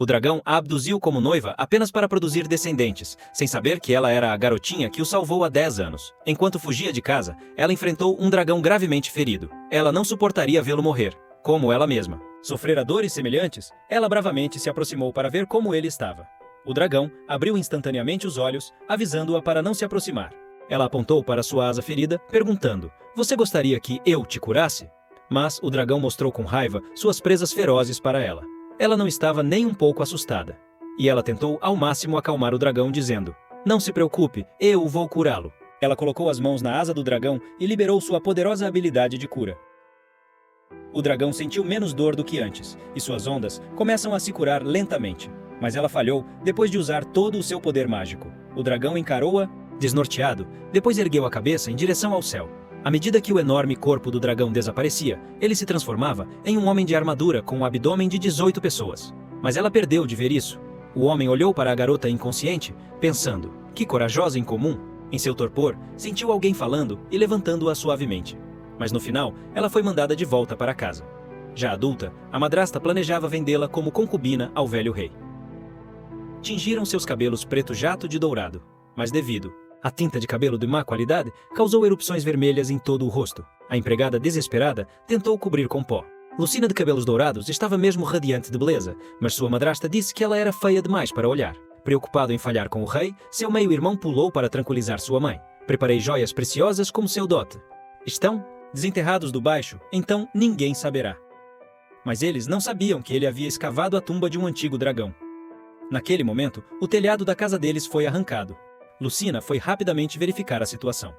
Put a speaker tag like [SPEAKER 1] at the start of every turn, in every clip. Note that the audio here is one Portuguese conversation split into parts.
[SPEAKER 1] O dragão a abduziu como noiva apenas para produzir descendentes, sem saber que ela era a garotinha que o salvou há 10 anos. Enquanto fugia de casa, ela enfrentou um dragão gravemente ferido. Ela não suportaria vê-lo morrer, como ela mesma. Sofrera dores semelhantes, ela bravamente se aproximou para ver como ele estava. O dragão abriu instantaneamente os olhos, avisando-a para não se aproximar. Ela apontou para sua asa ferida, perguntando: "Você gostaria que eu te curasse?" Mas o dragão mostrou com raiva suas presas ferozes para ela. Ela não estava nem um pouco assustada. E ela tentou ao máximo acalmar o dragão, dizendo: "Não se preocupe, eu vou curá-lo." Ela colocou as mãos na asa do dragão e liberou sua poderosa habilidade de cura. O dragão sentiu menos dor do que antes, e suas ondas começam a se curar lentamente. Mas ela falhou depois de usar todo o seu poder mágico. O dragão encarou-a, desnorteado, depois ergueu a cabeça em direção ao céu. À medida que o enorme corpo do dragão desaparecia, ele se transformava em um homem de armadura com um abdômen de 18 pessoas. Mas ela perdeu de ver isso. O homem olhou para a garota inconsciente, pensando: "Que corajosa e incomum." Em seu torpor, sentiu alguém falando e levantando-a suavemente. Mas no final, ela foi mandada de volta para casa. Já adulta, a madrasta planejava vendê-la como concubina ao velho rei. Tingiram seus cabelos preto jato de dourado, mas devido à tinta de cabelo de má qualidade, causou erupções vermelhas em todo o rosto. A empregada, desesperada, tentou cobrir com pó. Lucina de cabelos dourados estava mesmo radiante de beleza, mas sua madrasta disse que ela era feia demais para olhar. Preocupado em falhar com o rei, seu meio-irmão pulou para tranquilizar sua mãe. "Preparei joias preciosas como seu dote. Estão desenterrados do baixo, então ninguém saberá." Mas eles não sabiam que ele havia escavado a tumba de um antigo dragão. Naquele momento, o telhado da casa deles foi arrancado. Lucina foi rapidamente verificar a situação.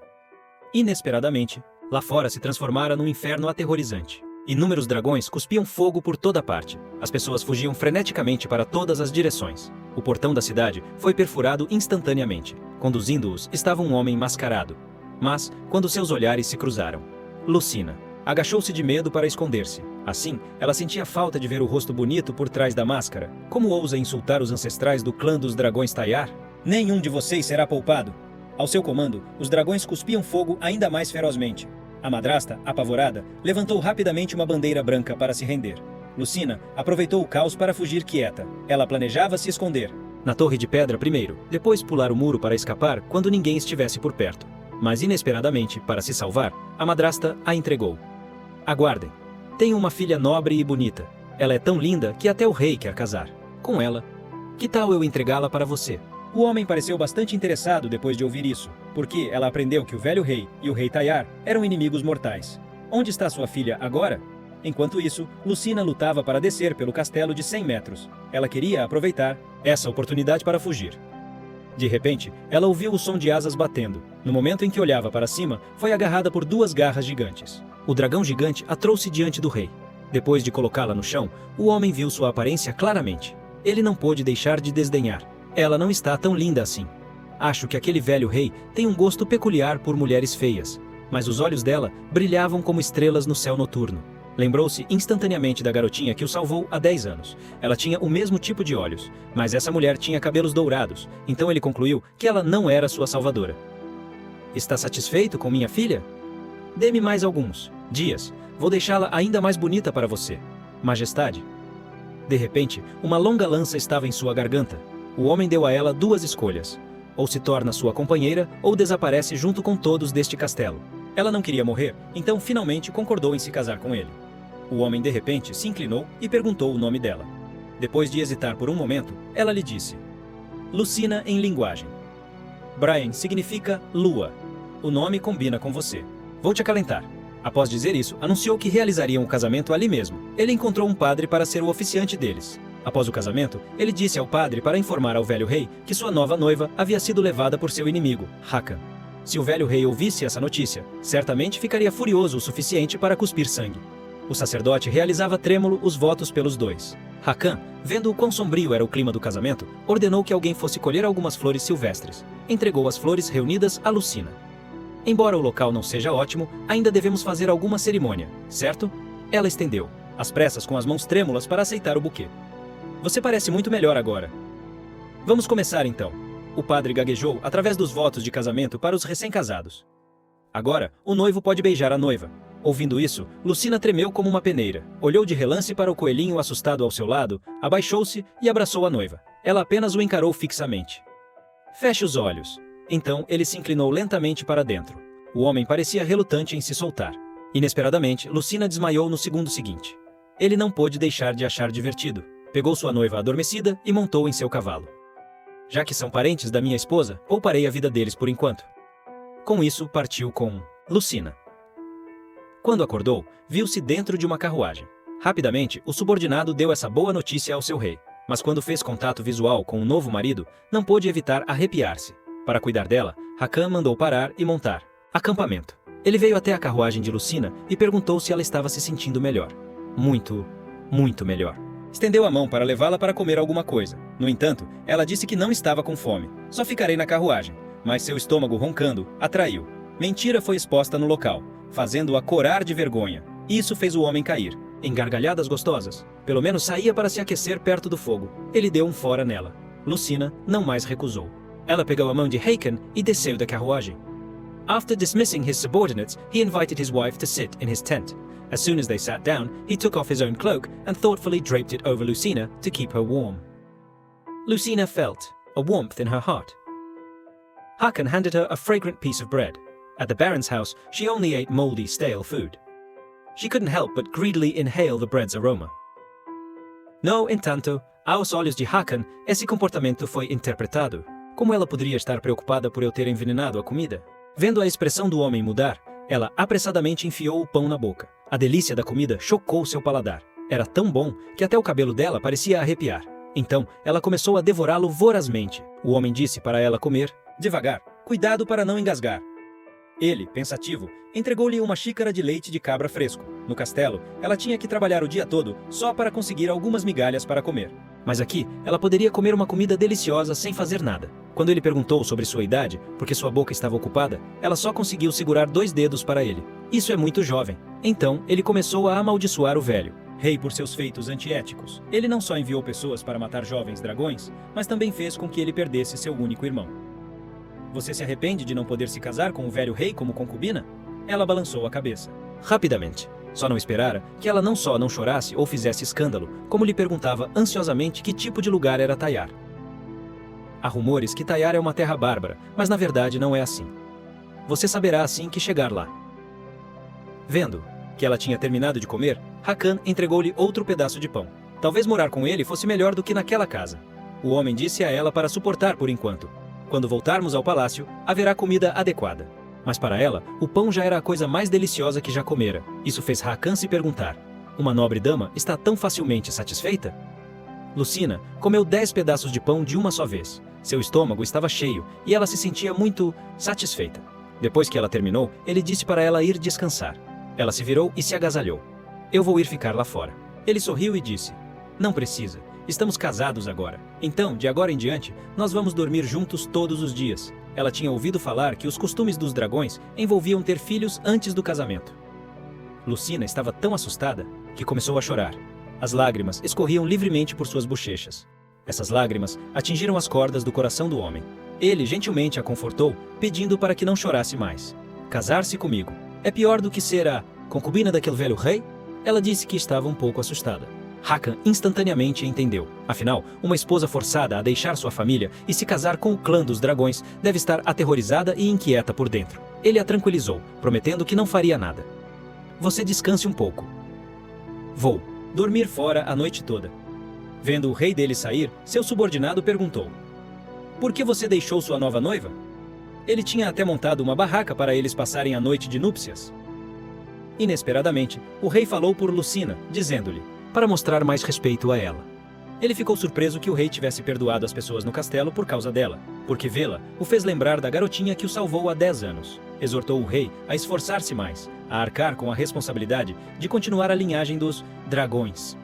[SPEAKER 1] Inesperadamente, lá fora se transformara num inferno aterrorizante. Inúmeros dragões cuspiam fogo por toda parte. As pessoas fugiam freneticamente para todas as direções. O portão da cidade foi perfurado instantaneamente. Conduzindo-os estava um homem mascarado. Mas, quando seus olhares se cruzaram, Lucina agachou-se de medo para esconder-se. Assim, ela sentia falta de ver o rosto bonito por trás da máscara. Como ousa insultar os ancestrais do clã dos dragões Tayar? "Nenhum de vocês será poupado." Ao seu comando, os dragões cuspiam fogo ainda mais ferozmente. A madrasta, apavorada, levantou rapidamente uma bandeira branca para se render. Lucina aproveitou o caos para fugir quieta. Ela planejava se esconder na torre de pedra primeiro, depois pular o muro para escapar quando ninguém estivesse por perto. Mas inesperadamente, para se salvar, a madrasta a entregou. "Aguardem. Tenho uma filha nobre e bonita. Ela é tão linda que até o rei quer casar com ela. Que tal eu entregá-la para você?" O homem pareceu bastante interessado depois de ouvir isso, porque ela aprendeu que o velho rei e o rei Tayar eram inimigos mortais. "Onde está sua filha agora?" Enquanto isso, Lucina lutava para descer pelo castelo de 100 metros. Ela queria aproveitar essa oportunidade para fugir. De repente, ela ouviu o som de asas batendo. No momento em que olhava para cima, foi agarrada por 2 garras gigantes. O dragão gigante a trouxe diante do rei. Depois de colocá-la no chão, o homem viu sua aparência claramente. Ele não pôde deixar de desdenhar. "Ela não está tão linda assim. Acho que aquele velho rei tem um gosto peculiar por mulheres feias." Mas os olhos dela brilhavam como estrelas no céu noturno. Lembrou-se instantaneamente da garotinha que o salvou há 10 anos. Ela tinha o mesmo tipo de olhos, mas essa mulher tinha cabelos dourados, então ele concluiu que ela não era sua salvadora. "Está satisfeito com minha filha? Dê-me mais alguns dias. Vou deixá-la ainda mais bonita para você, Majestade." De repente, uma longa lança estava em sua garganta. O homem deu a ela 2 escolhas. Ou se torna sua companheira, ou desaparece junto com todos deste castelo. Ela não queria morrer, então finalmente concordou em se casar com ele. O homem de repente se inclinou e perguntou o nome dela. Depois de hesitar por um momento, ela lhe disse: "Lucina em linguagem. Brian significa lua. O nome combina com você. Vou te acalentar." Após dizer isso, anunciou que realizariam o casamento ali mesmo. Ele encontrou um padre para ser o oficiante deles. Após o casamento, ele disse ao padre para informar ao velho rei que sua nova noiva havia sido levada por seu inimigo, Hakan. Se o velho rei ouvisse essa notícia, certamente ficaria furioso o suficiente para cuspir sangue. O sacerdote realizava trêmulo os votos pelos dois. Hakan, vendo o quão sombrio era o clima do casamento, ordenou que alguém fosse colher algumas flores silvestres. Entregou as flores reunidas a Lucina. "Embora o local não seja ótimo, ainda devemos fazer alguma cerimônia, certo?" Ela estendeu, às pressas com as mãos trêmulas para aceitar o buquê. "Você parece muito melhor agora. Vamos começar então." O padre gaguejou através dos votos de casamento para os recém-casados. "Agora, o noivo pode beijar a noiva." Ouvindo isso, Lucina tremeu como uma peneira, olhou de relance para o coelhinho assustado ao seu lado, abaixou-se e abraçou a noiva. Ela apenas o encarou fixamente. Feche os olhos. Então ele se inclinou lentamente para dentro. O homem parecia relutante em se soltar. Inesperadamente, Lucina desmaiou no segundo seguinte. Ele não pôde deixar de achar divertido. Pegou sua noiva adormecida e montou em seu cavalo. Já que são parentes da minha esposa, pouparei a vida deles por enquanto. Com isso, partiu com Lucina. Quando acordou, viu-se dentro de uma carruagem. Rapidamente, o subordinado deu essa boa notícia ao seu rei, mas quando fez contato visual com o novo marido, não pôde evitar arrepiar-se. Para cuidar dela, Hakan mandou parar e montar. Acampamento. Ele veio até a carruagem de Lucina e perguntou se ela estava se sentindo melhor. Muito, muito melhor. Estendeu a mão para levá-la para comer alguma coisa. No entanto, ela disse que não estava com fome. Só ficarei na carruagem. Mas seu estômago roncando atraiu. Mentira foi exposta no local, fazendo-a corar de vergonha. Isso fez o homem cair, em gargalhadas gostosas. Pelo menos saía para se aquecer perto do fogo. Ele deu um fora nela. Lucina não mais recusou. Ela pegou a mão de Hakan e desceu da carruagem. After dismissing his subordinates, he invited his wife to sit in his tent. As soon as they sat down, he took off his own cloak and thoughtfully draped it over Lucina to keep her warm. Lucina felt a warmth in her heart. Hakan handed her a fragrant piece of bread. At the Baron's house, she only ate moldy, stale food. She couldn't help but greedily inhale the bread's aroma. No entanto, aos olhos de Hakan, esse comportamento foi interpretado. Como ela poderia estar preocupada por eu ter envenenado a comida? Vendo a expressão do homem mudar, ela apressadamente enfiou o pão na boca. A delícia da comida chocou seu paladar. Era tão bom que até o cabelo dela parecia arrepiar. Então, ela começou a devorá-lo vorazmente. O homem disse para ela comer devagar, cuidado para não engasgar. Ele, pensativo, entregou-lhe uma xícara de leite de cabra fresco. No castelo, ela tinha que trabalhar o dia todo só para conseguir algumas migalhas para comer. Mas aqui, ela poderia comer uma comida deliciosa sem fazer nada. Quando ele perguntou sobre sua idade, porque sua boca estava ocupada, ela só conseguiu segurar 2 dedos para ele. Isso é muito jovem. Então, ele começou a amaldiçoar o velho. Rei por seus feitos antiéticos. Ele não só enviou pessoas para matar jovens dragões, mas também fez com que ele perdesse seu único irmão. Você se arrepende de não poder se casar com o velho rei como concubina? Ela balançou a cabeça. Rapidamente. Só não esperara que ela não só não chorasse ou fizesse escândalo, como lhe perguntava ansiosamente que tipo de lugar era Taiar. Há rumores que Taiar é uma terra bárbara, mas na verdade não é assim. Você saberá assim que chegar lá. Vendo que ela tinha terminado de comer, Hakan entregou-lhe outro pedaço de pão. Talvez morar com ele fosse melhor do que naquela casa. O homem disse a ela para suportar por enquanto. Quando voltarmos ao palácio, haverá comida adequada. Mas para ela, o pão já era a coisa mais deliciosa que já comera. Isso fez Hakan se perguntar: uma nobre dama está tão facilmente satisfeita? Lucina comeu 10 pedaços de pão de uma só vez. Seu estômago estava cheio e ela se sentia muito satisfeita. Depois que ela terminou, ele disse para ela ir descansar. Ela se virou e se agasalhou. Eu vou ir ficar lá fora. Ele sorriu e disse: não precisa. Estamos casados agora. Então, de agora em diante, nós vamos dormir juntos todos os dias. Ela tinha ouvido falar que os costumes dos dragões envolviam ter filhos antes do casamento. Lucina estava tão assustada que começou a chorar. As lágrimas escorriam livremente por suas bochechas. Essas lágrimas atingiram as cordas do coração do homem. Ele gentilmente a confortou, pedindo para que não chorasse mais. Casar-se comigo é pior do que ser a concubina daquele velho rei? Ela disse que estava um pouco assustada. Hakan instantaneamente entendeu. Afinal, uma esposa forçada a deixar sua família e se casar com o clã dos dragões deve estar aterrorizada e inquieta por dentro. Ele a tranquilizou, prometendo que não faria nada. Você descanse um pouco. Vou dormir fora a noite toda. Vendo o rei dele sair, seu subordinado perguntou: por que você deixou sua nova noiva? Ele tinha até montado uma barraca para eles passarem a noite de núpcias. Inesperadamente, o rei falou por Lucina, dizendo-lhe: para mostrar mais respeito a ela. Ele ficou surpreso que o rei tivesse perdoado as pessoas no castelo por causa dela, porque vê-la o fez lembrar da garotinha que o salvou há 10 anos. Exortou o rei a esforçar-se mais, a arcar com a responsabilidade de continuar a linhagem dos dragões.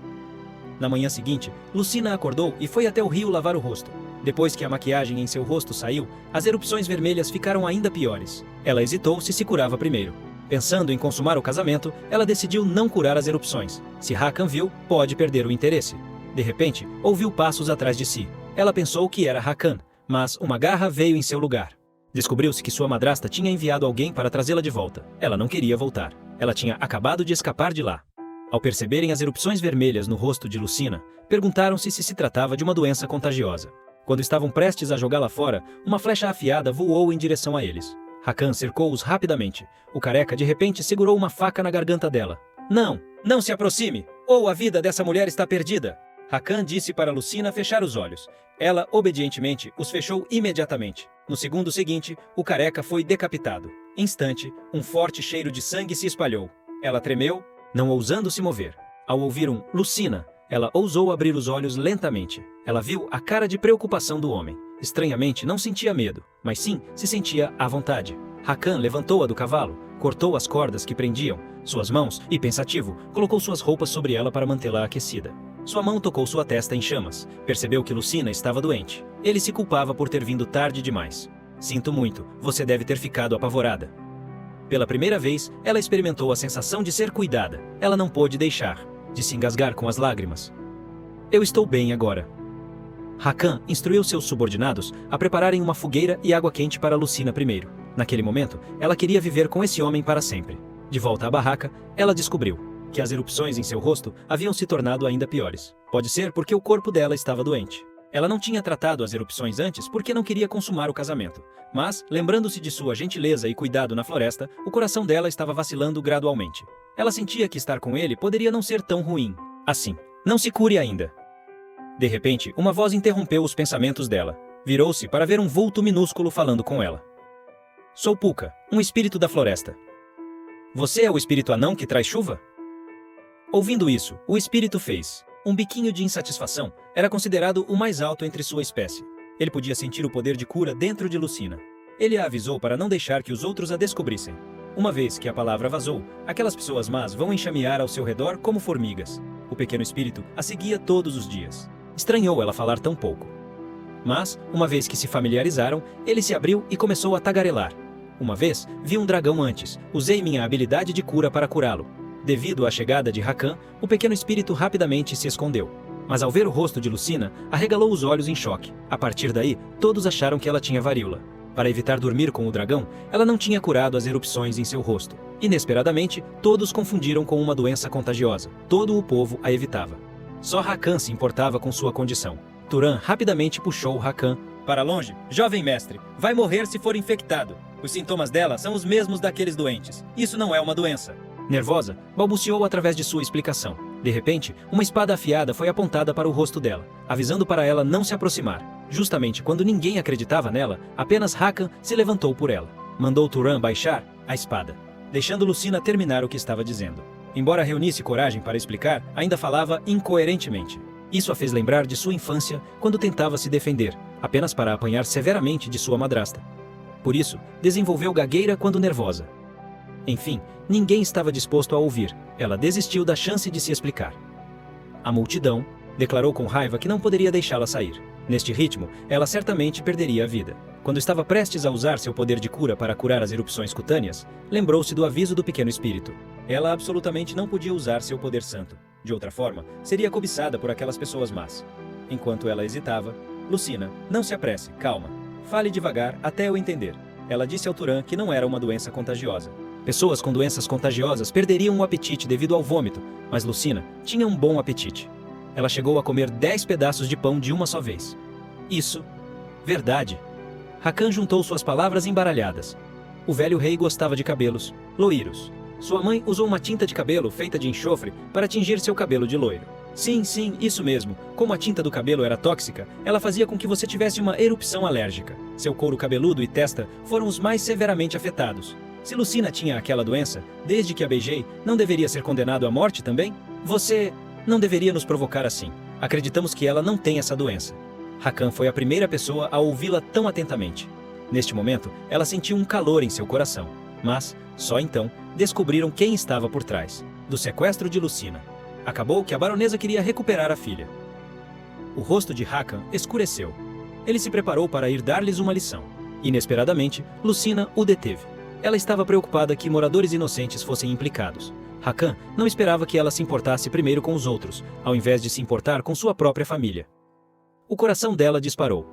[SPEAKER 1] Na manhã seguinte, Lucina acordou e foi até o rio lavar o rosto. Depois que a maquiagem em seu rosto saiu, as erupções vermelhas ficaram ainda piores. Ela hesitou se curava primeiro. Pensando em consumar o casamento, ela decidiu não curar as erupções. Se Hakan viu, pode perder o interesse. De repente, ouviu passos atrás de si. Ela pensou que era Hakan, mas uma garra veio em seu lugar. Descobriu-se que sua madrasta tinha enviado alguém para trazê-la de volta. Ela não queria voltar. Ela tinha acabado de escapar de lá. Ao perceberem as erupções vermelhas no rosto de Lucina, perguntaram-se se tratava de uma doença contagiosa. Quando estavam prestes a jogá-la fora, uma flecha afiada voou em direção a eles. Hakan cercou-os rapidamente. O careca de repente segurou uma faca na garganta dela. Não, não se aproxime, ou a vida dessa mulher está perdida. Hakan disse para Lucina fechar os olhos. Ela, obedientemente, os fechou imediatamente. No segundo seguinte, o careca foi decapitado. Instante, um forte cheiro de sangue se espalhou. Ela tremeu, não ousando se mover. Ao ouvir um Lucina, ela ousou abrir os olhos lentamente. Ela viu a cara de preocupação do homem. Estranhamente, não sentia medo, mas sim se sentia à vontade. Hakan levantou-a do cavalo, cortou as cordas que prendiam suas mãos e, pensativo, colocou suas roupas sobre ela para mantê-la aquecida. Sua mão tocou sua testa em chamas. Percebeu que Lucina estava doente. Ele se culpava por ter vindo tarde demais. Sinto muito, você deve ter ficado apavorada. Pela primeira vez, ela experimentou a sensação de ser cuidada. Ela não pôde deixar de se engasgar com as lágrimas. Eu estou bem agora. Hakan instruiu seus subordinados a prepararem uma fogueira e água quente para Lucina primeiro. Naquele momento, ela queria viver com esse homem para sempre. De volta à barraca, ela descobriu que as erupções em seu rosto haviam se tornado ainda piores. Pode ser porque o corpo dela estava doente. Ela não tinha tratado as erupções antes porque não queria consumar o casamento. Mas, lembrando-se de sua gentileza e cuidado na floresta, o coração dela estava vacilando gradualmente. Ela sentia que estar com ele poderia não ser tão ruim assim. Não se cure ainda. De repente, uma voz interrompeu os pensamentos dela. Virou-se para ver um vulto minúsculo falando com ela. Sou Puka, um espírito da floresta. Você é o espírito anão que traz chuva? Ouvindo isso, o espírito fez um biquinho de insatisfação. Era considerado o mais alto entre sua espécie. Ele podia sentir o poder de cura dentro de Lucina. Ele a avisou para não deixar que os outros a descobrissem. Uma vez que a palavra vazou, aquelas pessoas más vão enxamear ao seu redor como formigas. O pequeno espírito a seguia todos os dias. Estranhou ela falar tão pouco. Mas, uma vez que se familiarizaram, ele se abriu e começou a tagarelar. Uma vez, vi um dragão antes. Usei minha habilidade de cura para curá-lo. Devido à chegada de Hakan, o pequeno espírito rapidamente se escondeu. Mas ao ver o rosto de Lucina, arregalou os olhos em choque. A partir daí, todos acharam que ela tinha varíola. Para evitar dormir com o dragão, ela não tinha curado as erupções em seu rosto. Inesperadamente, todos confundiram com uma doença contagiosa. Todo o povo a evitava. Só Hakan se importava com sua condição. Turan rapidamente puxou Hakan para longe. Jovem mestre, vai morrer se for infectado. Os sintomas dela são os mesmos daqueles doentes. Isso não é uma doença. Nervosa, balbuciou através de sua explicação. De repente, uma espada afiada foi apontada para o rosto dela, avisando para ela não se aproximar. Justamente quando ninguém acreditava nela, apenas Hakan se levantou por ela. Mandou Turan baixar a espada, deixando Lucina terminar o que estava dizendo. Embora reunisse coragem para explicar, ainda falava incoerentemente. Isso a fez lembrar de sua infância, quando tentava se defender, apenas para apanhar severamente de sua madrasta. Por isso, desenvolveu gagueira quando nervosa. Enfim, ninguém estava disposto a ouvir. Ela desistiu da chance de se explicar. A multidão declarou com raiva que não poderia deixá-la sair. Neste ritmo, ela certamente perderia a vida. Quando estava prestes a usar seu poder de cura para curar as erupções cutâneas, lembrou-se do aviso do pequeno espírito. Ela absolutamente não podia usar seu poder santo. De outra forma, seria cobiçada por aquelas pessoas más. Enquanto ela hesitava, Lucina, não se apresse, calma. Fale devagar até eu entender. Ela disse ao Turan que não era uma doença contagiosa. Pessoas com doenças contagiosas perderiam o apetite devido ao vômito, mas Lucina tinha um bom apetite. Ela chegou a comer 10 pedaços de pão de uma só vez. Isso. Verdade. Hakan juntou suas palavras embaralhadas. O velho rei gostava de cabelos loiros. Sua mãe usou uma tinta de cabelo feita de enxofre para tingir seu cabelo de loiro. Sim, isso mesmo. Como a tinta do cabelo era tóxica, ela fazia com que você tivesse uma erupção alérgica. Seu couro cabeludo e testa foram os mais severamente afetados. Se Lucina tinha aquela doença, desde que a beijei, não deveria ser condenado à morte também? Você não deveria nos provocar assim. Acreditamos que ela não tem essa doença. Hakan foi a primeira pessoa a ouvi-la tão atentamente. Neste momento, ela sentiu um calor em seu coração. Mas, só então, descobriram quem estava por trás do sequestro de Lucina. Acabou que a baronesa queria recuperar a filha. O rosto de Hakan escureceu. Ele se preparou para ir dar-lhes uma lição. Inesperadamente, Lucina o deteve. Ela estava preocupada que moradores inocentes fossem implicados. Hakan não esperava que ela se importasse primeiro com os outros, ao invés de se importar com sua própria família. O coração dela disparou.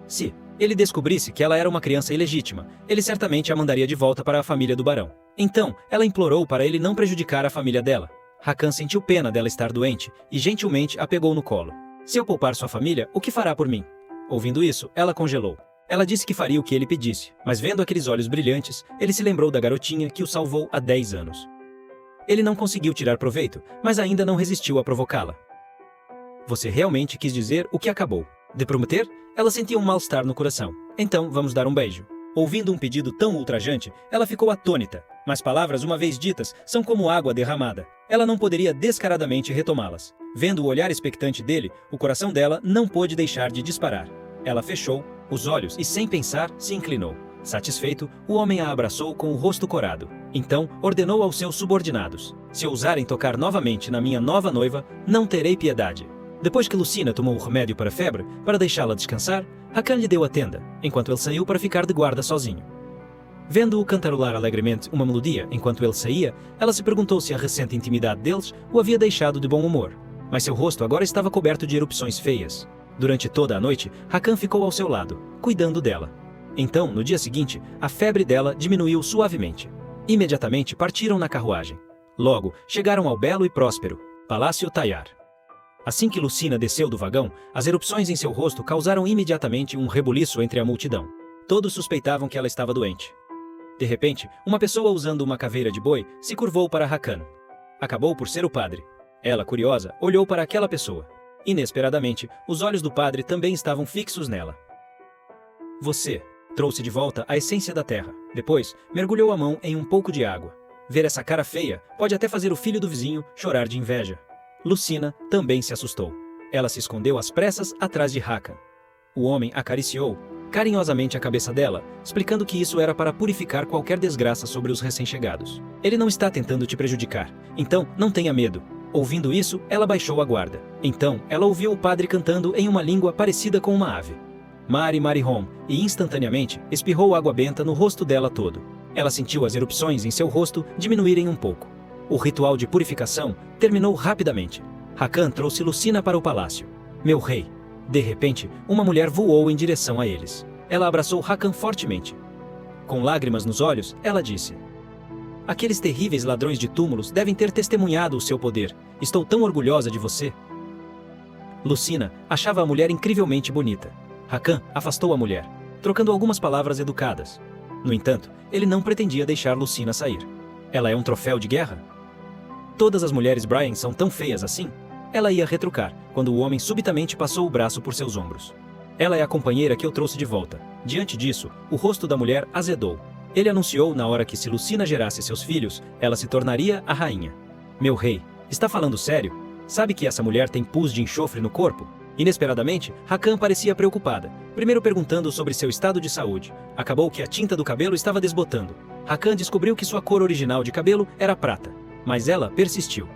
[SPEAKER 1] Se ele descobrisse que ela era uma criança ilegítima, ele certamente a mandaria de volta para a família do barão. Então, ela implorou para ele não prejudicar a família dela. Hakan sentiu pena dela estar doente e gentilmente a pegou no colo. Se eu poupar sua família, o que fará por mim? Ouvindo isso, ela congelou. Ela disse que faria o que ele pedisse, mas vendo aqueles olhos brilhantes, ele se lembrou da garotinha que o salvou há 10 anos. Ele não conseguiu tirar proveito, mas ainda não resistiu a provocá-la. Você realmente quis dizer o que acabou de prometer? Ela sentia um mal-estar no coração. Então, vamos dar um beijo. Ouvindo um pedido tão ultrajante, ela ficou atônita. Mas palavras uma vez ditas são como água derramada. Ela não poderia descaradamente retomá-las. Vendo o olhar expectante dele, o coração dela não pôde deixar de disparar. Ela fechou os olhos e, sem pensar, se inclinou. Satisfeito, o homem a abraçou com o rosto corado. Então, ordenou aos seus subordinados: se ousarem tocar novamente na minha nova noiva, não terei piedade. Depois que Lucina tomou o remédio para a febre, para deixá-la descansar, Hakan lhe deu a tenda, enquanto ele saiu para ficar de guarda sozinho. Vendo-o cantarolar alegremente uma melodia enquanto ele saía, ela se perguntou se a recente intimidade deles o havia deixado de bom humor. Mas seu rosto agora estava coberto de erupções feias. Durante toda a noite, Hakan ficou ao seu lado, cuidando dela. Então, no dia seguinte, a febre dela diminuiu suavemente. Imediatamente partiram na carruagem. Logo, chegaram ao belo e próspero Palácio Tayar. Assim que Lucina desceu do vagão, as erupções em seu rosto causaram imediatamente um rebuliço entre a multidão. Todos suspeitavam que ela estava doente. De repente, uma pessoa usando uma caveira de boi se curvou para Hakan. Acabou por ser o padre. Ela, curiosa, olhou para aquela pessoa. Inesperadamente, os olhos do padre também estavam fixos nela. Você trouxe de volta a essência da terra. Depois, mergulhou a mão em um pouco de água. Ver essa cara feia pode até fazer o filho do vizinho chorar de inveja. Lucina também se assustou. Ela se escondeu às pressas atrás de Hakan. O homem acariciou carinhosamente a cabeça dela, explicando que isso era para purificar qualquer desgraça sobre os recém-chegados. Ele não está tentando te prejudicar, então não tenha medo. Ouvindo isso, ela baixou a guarda. Então, ela ouviu o padre cantando em uma língua parecida com uma ave. Mari Mari Hom, e instantaneamente espirrou água benta no rosto dela todo. Ela sentiu as erupções em seu rosto diminuírem um pouco. O ritual de purificação terminou rapidamente. Hakan trouxe Lucina para o palácio. Meu rei. De repente, uma mulher voou em direção a eles. Ela abraçou Hakan fortemente. Com lágrimas nos olhos, ela disse: aqueles terríveis ladrões de túmulos devem ter testemunhado o seu poder. Estou tão orgulhosa de você. Lucina achava a mulher incrivelmente bonita. Hakan afastou a mulher, trocando algumas palavras educadas. No entanto, ele não pretendia deixar Lucina sair. Ela é um troféu de guerra? Todas as mulheres Brian são tão feias assim? Ela ia retrucar, quando o homem subitamente passou o braço por seus ombros. Ela é a companheira que eu trouxe de volta. Diante disso, o rosto da mulher azedou. Ele anunciou na hora que, se Lucina gerasse seus filhos, ela se tornaria a rainha. Meu rei, está falando sério? Sabe que essa mulher tem pus de enxofre no corpo? Inesperadamente, Hakan parecia preocupada, primeiro perguntando sobre seu estado de saúde. Acabou que a tinta do cabelo estava desbotando. Hakan descobriu que sua cor original de cabelo era prata, mas ela persistiu.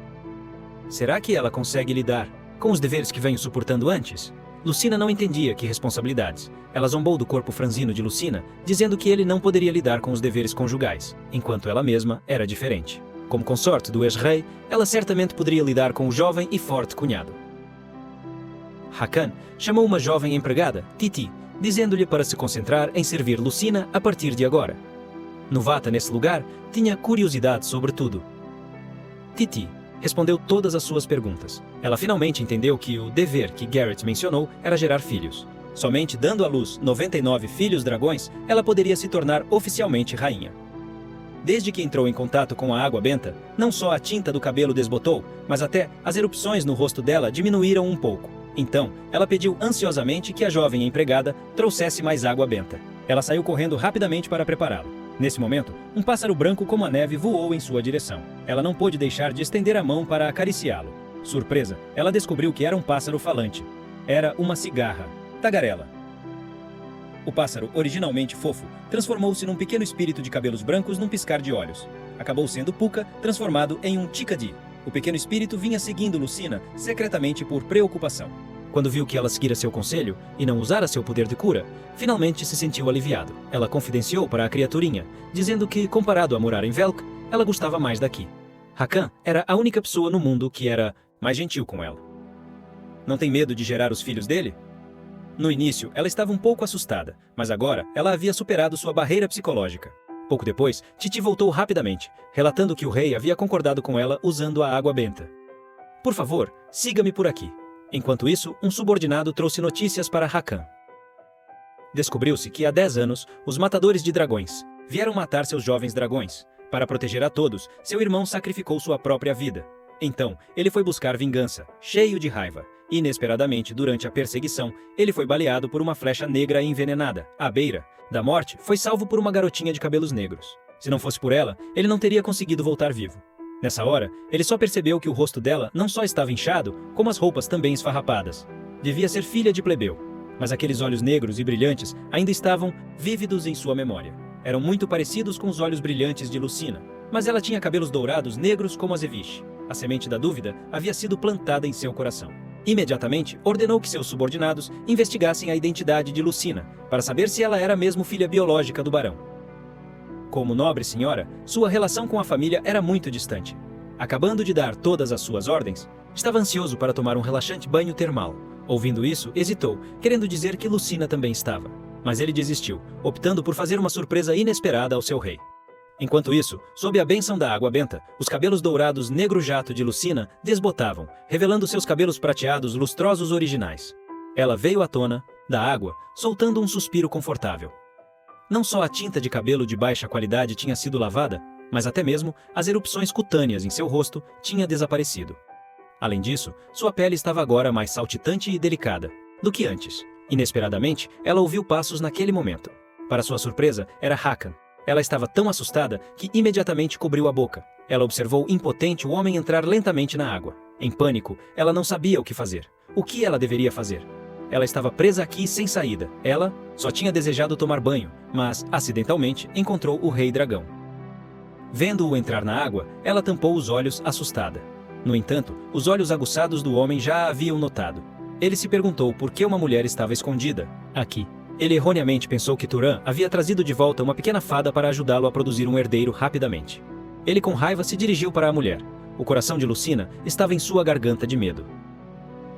[SPEAKER 1] Será que ela consegue lidar com os deveres que venho suportando antes? Lucina não entendia que responsabilidades. Ela zombou do corpo franzino de Lucina, dizendo que ele não poderia lidar com os deveres conjugais, enquanto ela mesma era diferente. Como consorte do ex-rei, ela certamente poderia lidar com o jovem e forte cunhado. Hakan chamou uma jovem empregada, Titi, dizendo-lhe para se concentrar em servir Lucina a partir de agora. Novata nesse lugar, tinha curiosidade sobre tudo. Titi respondeu todas as suas perguntas. Ela finalmente entendeu que o dever que Garrett mencionou era gerar filhos. Somente dando à luz 99 filhos dragões, ela poderia se tornar oficialmente rainha. Desde que entrou em contato com a água benta, não só a tinta do cabelo desbotou, mas até as erupções no rosto dela diminuíram um pouco. Então, ela pediu ansiosamente que a jovem empregada trouxesse mais água benta. Ela saiu correndo rapidamente para prepará-lo. Nesse momento, um pássaro branco como a neve voou em sua direção. Ela não pôde deixar de estender a mão para acariciá-lo. Surpresa, ela descobriu que era um pássaro falante. Era uma cigarra. Tagarela. O pássaro, originalmente fofo, transformou-se num pequeno espírito de cabelos brancos num piscar de olhos. Acabou sendo Puka, transformado em um Ticadi. O pequeno espírito vinha seguindo Lucina, secretamente por preocupação. Quando viu que ela seguira seu conselho e não usara seu poder de cura, finalmente se sentiu aliviado. Ela confidenciou para a criaturinha, dizendo que, comparado a morar em Velk, ela gostava mais daqui. Hakan era a única pessoa no mundo que era mais gentil com ela. Não tem medo de gerar os filhos dele? No início, ela estava um pouco assustada, mas agora ela havia superado sua barreira psicológica. Pouco depois, Titi voltou rapidamente, relatando que o rei havia concordado com ela usando a água benta. Por favor, siga-me por aqui. Enquanto isso, um subordinado trouxe notícias para Hakan. Descobriu-se que há 10 anos, os matadores de dragões vieram matar seus jovens dragões. Para proteger a todos, seu irmão sacrificou sua própria vida. Então, ele foi buscar vingança, cheio de raiva. Inesperadamente, durante a perseguição, ele foi baleado por uma flecha negra e envenenada. À beira da morte, foi salvo por uma garotinha de cabelos negros. Se não fosse por ela, ele não teria conseguido voltar vivo. Nessa hora, ele só percebeu que o rosto dela não só estava inchado, como as roupas também esfarrapadas. Devia ser filha de plebeu, mas aqueles olhos negros e brilhantes ainda estavam vívidos em sua memória. Eram muito parecidos com os olhos brilhantes de Lucina, mas ela tinha cabelos dourados negros como Azeviche. A semente da dúvida havia sido plantada em seu coração. Imediatamente, ordenou que seus subordinados investigassem a identidade de Lucina, para saber se ela era mesmo filha biológica do barão. Como nobre senhora, sua relação com a família era muito distante. Acabando de dar todas as suas ordens, estava ansioso para tomar um relaxante banho termal. Ouvindo isso, hesitou, querendo dizer que Lucina também estava. Mas ele desistiu, optando por fazer uma surpresa inesperada ao seu rei. Enquanto isso, sob a bênção da água benta, os cabelos dourados negro-jato de Lucina desbotavam, revelando seus cabelos prateados lustrosos originais. Ela veio à tona, da água, soltando um suspiro confortável. Não só a tinta de cabelo de baixa qualidade tinha sido lavada, mas até mesmo as erupções cutâneas em seu rosto tinham desaparecido. Além disso, sua pele estava agora mais saltitante e delicada do que antes. Inesperadamente, ela ouviu passos naquele momento. Para sua surpresa, era Hakan. Ela estava tão assustada que imediatamente cobriu a boca. Ela observou impotente o homem entrar lentamente na água. Em pânico, ela não sabia o que fazer. O que ela deveria fazer? Ela estava presa aqui sem saída. Ela só tinha desejado tomar banho, mas, acidentalmente, encontrou o Rei Dragão. Vendo-o entrar na água, ela tampou os olhos assustada. No entanto, os olhos aguçados do homem já a haviam notado. Ele se perguntou por que uma mulher estava escondida aqui. Ele erroneamente pensou que Turan havia trazido de volta uma pequena fada para ajudá-lo a produzir um herdeiro rapidamente. Ele com raiva se dirigiu para a mulher. O coração de Lucina estava em sua garganta de medo.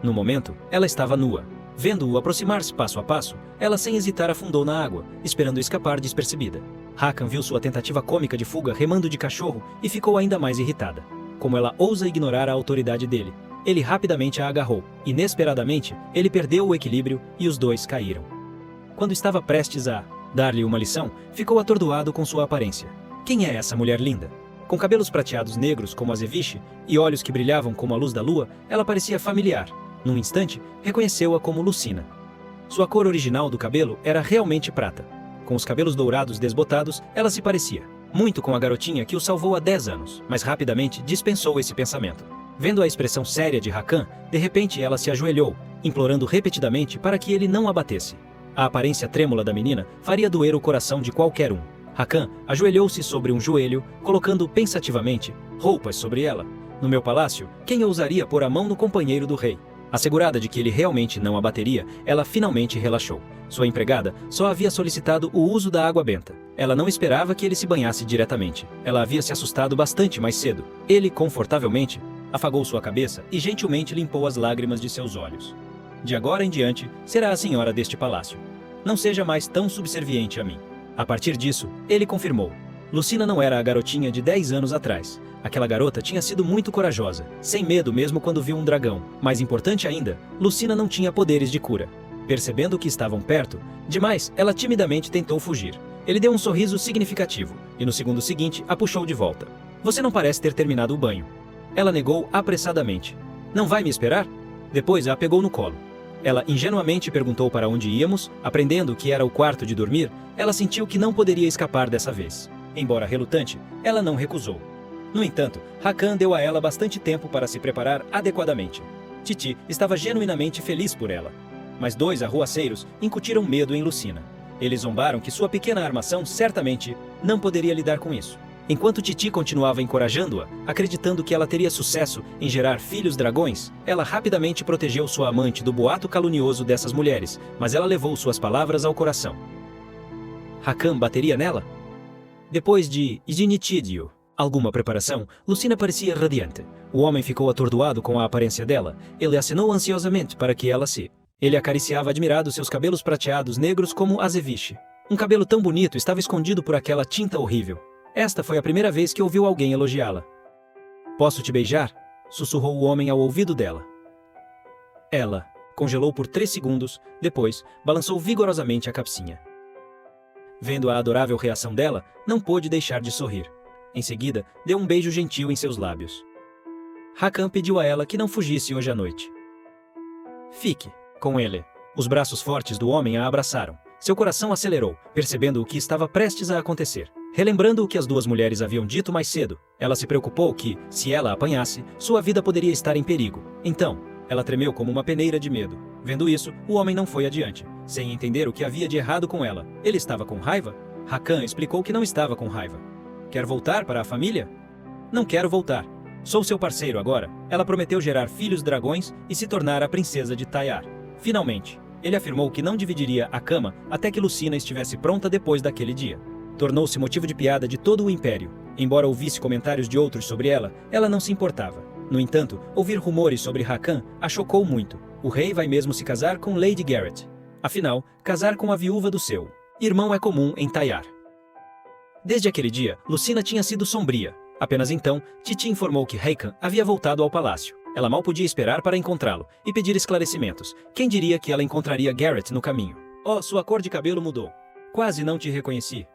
[SPEAKER 1] No momento, ela estava nua. Vendo-o aproximar-se passo a passo, ela sem hesitar afundou na água, esperando escapar despercebida. Hakan viu sua tentativa cômica de fuga remando de cachorro e ficou ainda mais irritada. Como ela ousa ignorar a autoridade dele? Ele rapidamente a agarrou. Inesperadamente, ele perdeu o equilíbrio e os dois caíram. Quando estava prestes a dar-lhe uma lição, ficou atordoado com sua aparência. Quem é essa mulher linda? Com cabelos prateados negros como Azeviche e olhos que brilhavam como a luz da lua, ela parecia familiar. Num instante, reconheceu-a como Lucina. Sua cor original do cabelo era realmente prata. Com os cabelos dourados desbotados, ela se parecia muito com a garotinha que o salvou há 10 anos, mas rapidamente dispensou esse pensamento. Vendo a expressão séria de Hakan, de repente ela se ajoelhou, implorando repetidamente para que ele não a batesse. A aparência trêmula da menina faria doer o coração de qualquer um. Hakan ajoelhou-se sobre um joelho, colocando pensativamente roupas sobre ela. No meu palácio, quem ousaria pôr a mão no companheiro do rei? Assegurada de que ele realmente não a bateria, ela finalmente relaxou. Sua empregada só havia solicitado o uso da água benta. Ela não esperava que ele se banhasse diretamente. Ela havia se assustado bastante mais cedo. Ele, confortavelmente, afagou sua cabeça e gentilmente limpou as lágrimas de seus olhos. De agora em diante, será a senhora deste palácio. Não seja mais tão subserviente a mim. A partir disso, ele confirmou. Lucina não era a garotinha de 10 anos atrás. Aquela garota tinha sido muito corajosa, sem medo mesmo quando viu um dragão. Mais importante ainda, Lucina não tinha poderes de cura. Percebendo que estavam perto demais, ela timidamente tentou fugir. Ele deu um sorriso significativo, e no segundo seguinte a puxou de volta. Você não parece ter terminado o banho. Ela negou apressadamente. Não vai me esperar? Depois a pegou no colo. Ela ingenuamente perguntou para onde íamos, aprendendo que era o quarto de dormir. Ela sentiu que não poderia escapar dessa vez. Embora relutante, ela não recusou. No entanto, Hakan deu a ela bastante tempo para se preparar adequadamente. Titi estava genuinamente feliz por ela. Mas 2 arruaceiros incutiram medo em Lucina. Eles zombaram que sua pequena armação certamente não poderia lidar com isso. Enquanto Titi continuava encorajando-a, acreditando que ela teria sucesso em gerar filhos dragões, ela rapidamente protegeu sua amante do boato calunioso dessas mulheres, mas ela levou suas palavras ao coração. Hakan bateria nela? Depois de Genitídio, alguma preparação, Lucina parecia radiante. O homem ficou atordoado com a aparência dela. Ele acenou ansiosamente para que ela se... Ele acariciava admirado seus cabelos prateados negros como Azeviche. Um cabelo tão bonito estava escondido por aquela tinta horrível. Esta foi a primeira vez que ouviu alguém elogiá-la. Posso te beijar? Sussurrou o homem ao ouvido dela. Ela congelou por 3 segundos, depois balançou vigorosamente a cabecinha. Vendo a adorável reação dela, não pôde deixar de sorrir. Em seguida, deu um beijo gentil em seus lábios. Hakan pediu a ela que não fugisse hoje à noite. Fique com ele. Os braços fortes do homem a abraçaram. Seu coração acelerou, percebendo o que estava prestes a acontecer. Relembrando o que as duas mulheres haviam dito mais cedo, ela se preocupou que, se ela apanhasse, sua vida poderia estar em perigo. Então, ela tremeu como uma peneira de medo. Vendo isso, o homem não foi adiante, sem entender o que havia de errado com ela. Ele estava com raiva? Hakan explicou que não estava com raiva. Quer voltar para a família? Não quero voltar. Sou seu parceiro agora. Ela prometeu gerar filhos dragões e se tornar a princesa de Taiar. Finalmente, ele afirmou que não dividiria a cama até que Lucina estivesse pronta depois daquele dia. Tornou-se motivo de piada de todo o império. Embora ouvisse comentários de outros sobre ela, ela não se importava. No entanto, ouvir rumores sobre Hakan a chocou muito. O rei vai mesmo se casar com Lady Garrett. Afinal, casar com a viúva do seu irmão é comum em Taiar. Desde aquele dia, Lucina tinha sido sombria. Apenas então, Titi informou que Hakan havia voltado ao palácio. Ela mal podia esperar para encontrá-lo e pedir esclarecimentos. Quem diria que ela encontraria Garrett no caminho? Oh, sua cor de cabelo mudou. Quase não te reconheci.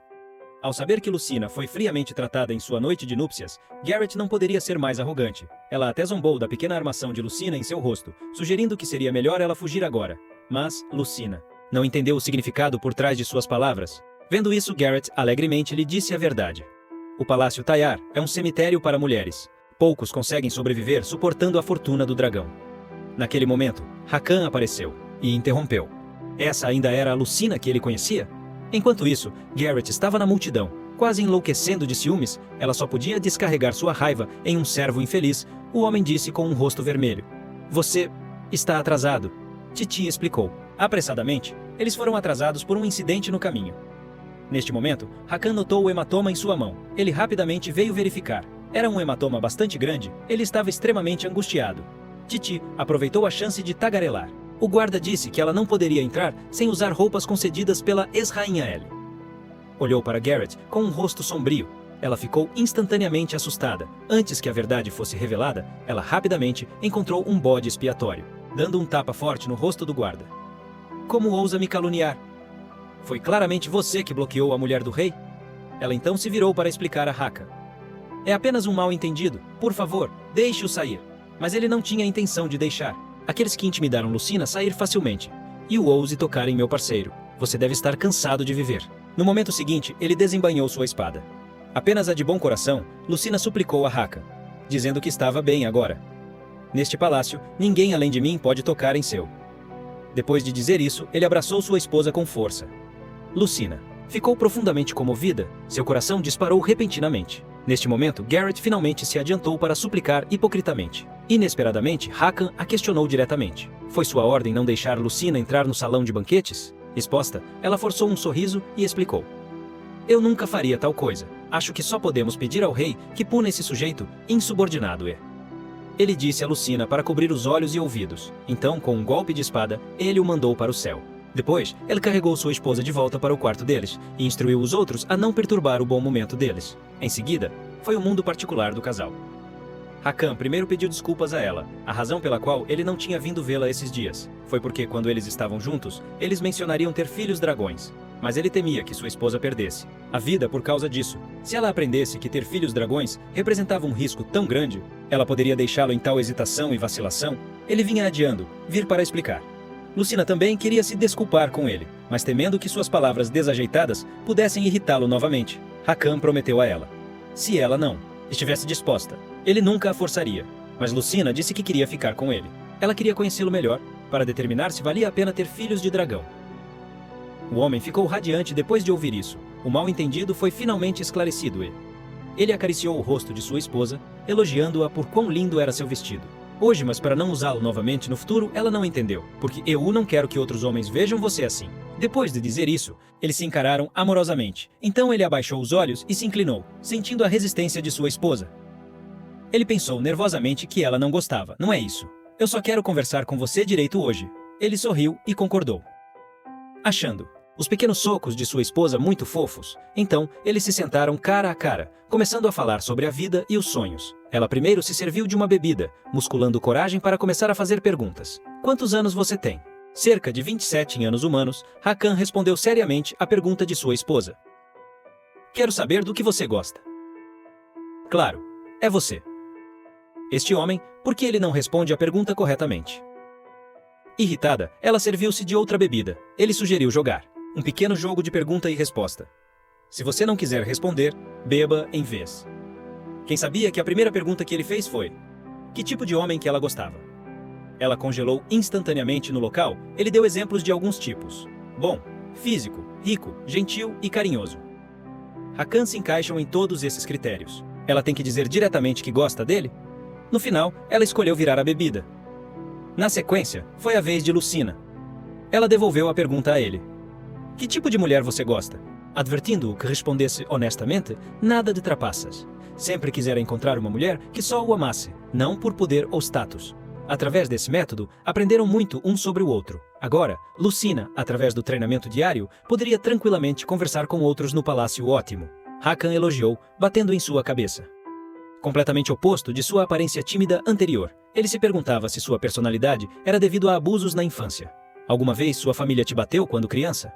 [SPEAKER 1] Ao saber que Lucina foi friamente tratada em sua noite de núpcias, Garrett não poderia ser mais arrogante. Ela até zombou da pequena armação de Lucina em seu rosto, sugerindo que seria melhor ela fugir agora. Mas Lucina não entendeu o significado por trás de suas palavras. Vendo isso, Garrett alegremente lhe disse a verdade. O Palácio Taiar é um cemitério para mulheres. Poucos conseguem sobreviver suportando a fortuna do dragão. Naquele momento, Hakan apareceu e interrompeu. Essa ainda era a Lucina que ele conhecia? Enquanto isso, Garrett estava na multidão, quase enlouquecendo de ciúmes. Ela só podia descarregar sua raiva em um servo infeliz. O homem disse com um rosto vermelho. Você está atrasado. Titi explicou. Apressadamente, eles foram atrasados por um incidente no caminho. Neste momento, Hakan notou o hematoma em sua mão. Ele rapidamente veio verificar. Era um hematoma bastante grande. Ele estava extremamente angustiado. Titi aproveitou a chance de tagarelar. O guarda disse que ela não poderia entrar sem usar roupas concedidas pela ex-rainha Ellie. Olhou para Garrett com um rosto sombrio. Ela ficou instantaneamente assustada. Antes que a verdade fosse revelada, ela rapidamente encontrou um bode expiatório, dando um tapa forte no rosto do guarda. Como ousa me caluniar? Foi claramente você que bloqueou a mulher do rei? Ela então se virou para explicar a Hakan. É apenas um mal-entendido. Por favor, deixe-o sair. Mas ele não tinha intenção de deixar. Aqueles que intimidaram Lucina sair facilmente. E o ouse tocar em meu parceiro. Você deve estar cansado de viver. No momento seguinte, ele desembainhou sua espada. Apenas a de bom coração, Lucina suplicou a Hakan, dizendo que estava bem agora. Neste palácio, ninguém além de mim pode tocar em seu. Depois de dizer isso, ele abraçou sua esposa com força. Lucina ficou profundamente comovida. Seu coração disparou repentinamente. Neste momento, Garrett finalmente se adiantou para suplicar hipocritamente. Inesperadamente, Hakan a questionou diretamente. Foi sua ordem não deixar Lucina entrar no salão de banquetes? Exposta, ela forçou um sorriso e explicou. Eu nunca faria tal coisa. Acho que só podemos pedir ao rei que puna esse sujeito insubordinado. Ele disse a Lucina para cobrir os olhos e ouvidos. Então, com um golpe de espada, ele o mandou para o céu. Depois, ele carregou sua esposa de volta para o quarto deles e instruiu os outros a não perturbar o bom momento deles. Em seguida, foi o mundo particular do casal. Hakan primeiro pediu desculpas a ela. A razão pela qual ele não tinha vindo vê-la esses dias foi porque, quando eles estavam juntos, eles mencionariam ter filhos dragões. Mas ele temia que sua esposa perdesse a vida por causa disso. Se ela aprendesse que ter filhos dragões representava um risco tão grande, ela poderia deixá-lo em tal hesitação e vacilação. Ele vinha adiando, vir para explicar. Lucina também queria se desculpar com ele, mas temendo que suas palavras desajeitadas pudessem irritá-lo novamente, Hakan prometeu a ela. Se ela não estivesse disposta, ele nunca a forçaria. Mas Lucina disse que queria ficar com ele. Ela queria conhecê-lo melhor, para determinar se valia a pena ter filhos de dragão. O homem ficou radiante depois de ouvir isso. O mal-entendido foi finalmente esclarecido. Ele acariciou o rosto de sua esposa, elogiando-a por quão lindo era seu vestido. Hoje, mas para não usá-lo novamente no futuro, ela não entendeu. Porque eu não quero que outros homens vejam você assim. Depois de dizer isso, eles se encararam amorosamente. Então ele abaixou os olhos e se inclinou, sentindo a resistência de sua esposa. Ele pensou nervosamente que ela não gostava. Não é isso. Eu só quero conversar com você direito hoje. Ele sorriu e concordou. Achando Os pequenos socos de sua esposa muito fofos. Então, eles se sentaram cara a cara, começando a falar sobre a vida e os sonhos. Ela primeiro se serviu de uma bebida, musculando coragem para começar a fazer perguntas. Quantos anos você tem? Cerca de 27 em anos humanos, Hakan respondeu seriamente à pergunta de sua esposa. Quero saber do que você gosta. Claro, é você. Este homem, por que ele não responde a pergunta corretamente? Irritada, ela serviu-se de outra bebida. Ele sugeriu jogar um pequeno jogo de pergunta e resposta. Se você não quiser responder, beba em vez. Quem sabia que a primeira pergunta que ele fez foi: que tipo de homem que ela gostava? Ela congelou instantaneamente no local. Ele deu exemplos de alguns tipos: bom, físico, rico, gentil e carinhoso. Hakan se encaixam em todos esses critérios. Ela tem que dizer diretamente que gosta dele? No final, ela escolheu virar a bebida. Na sequência, foi a vez de Lucina. Ela devolveu a pergunta a ele. Que tipo de mulher você gosta? Advertindo-o que respondesse honestamente, nada de trapaças. Sempre quisera encontrar uma mulher que só o amasse, não por poder ou status. Através desse método, aprenderam muito um sobre o outro. Agora, Lucina, através do treinamento diário, poderia tranquilamente conversar com outros no Palácio Ótimo. Hakan elogiou, batendo em sua cabeça. Completamente oposto de sua aparência tímida anterior, ele se perguntava se sua personalidade era devido a abusos na infância. Alguma vez sua família te bateu quando criança?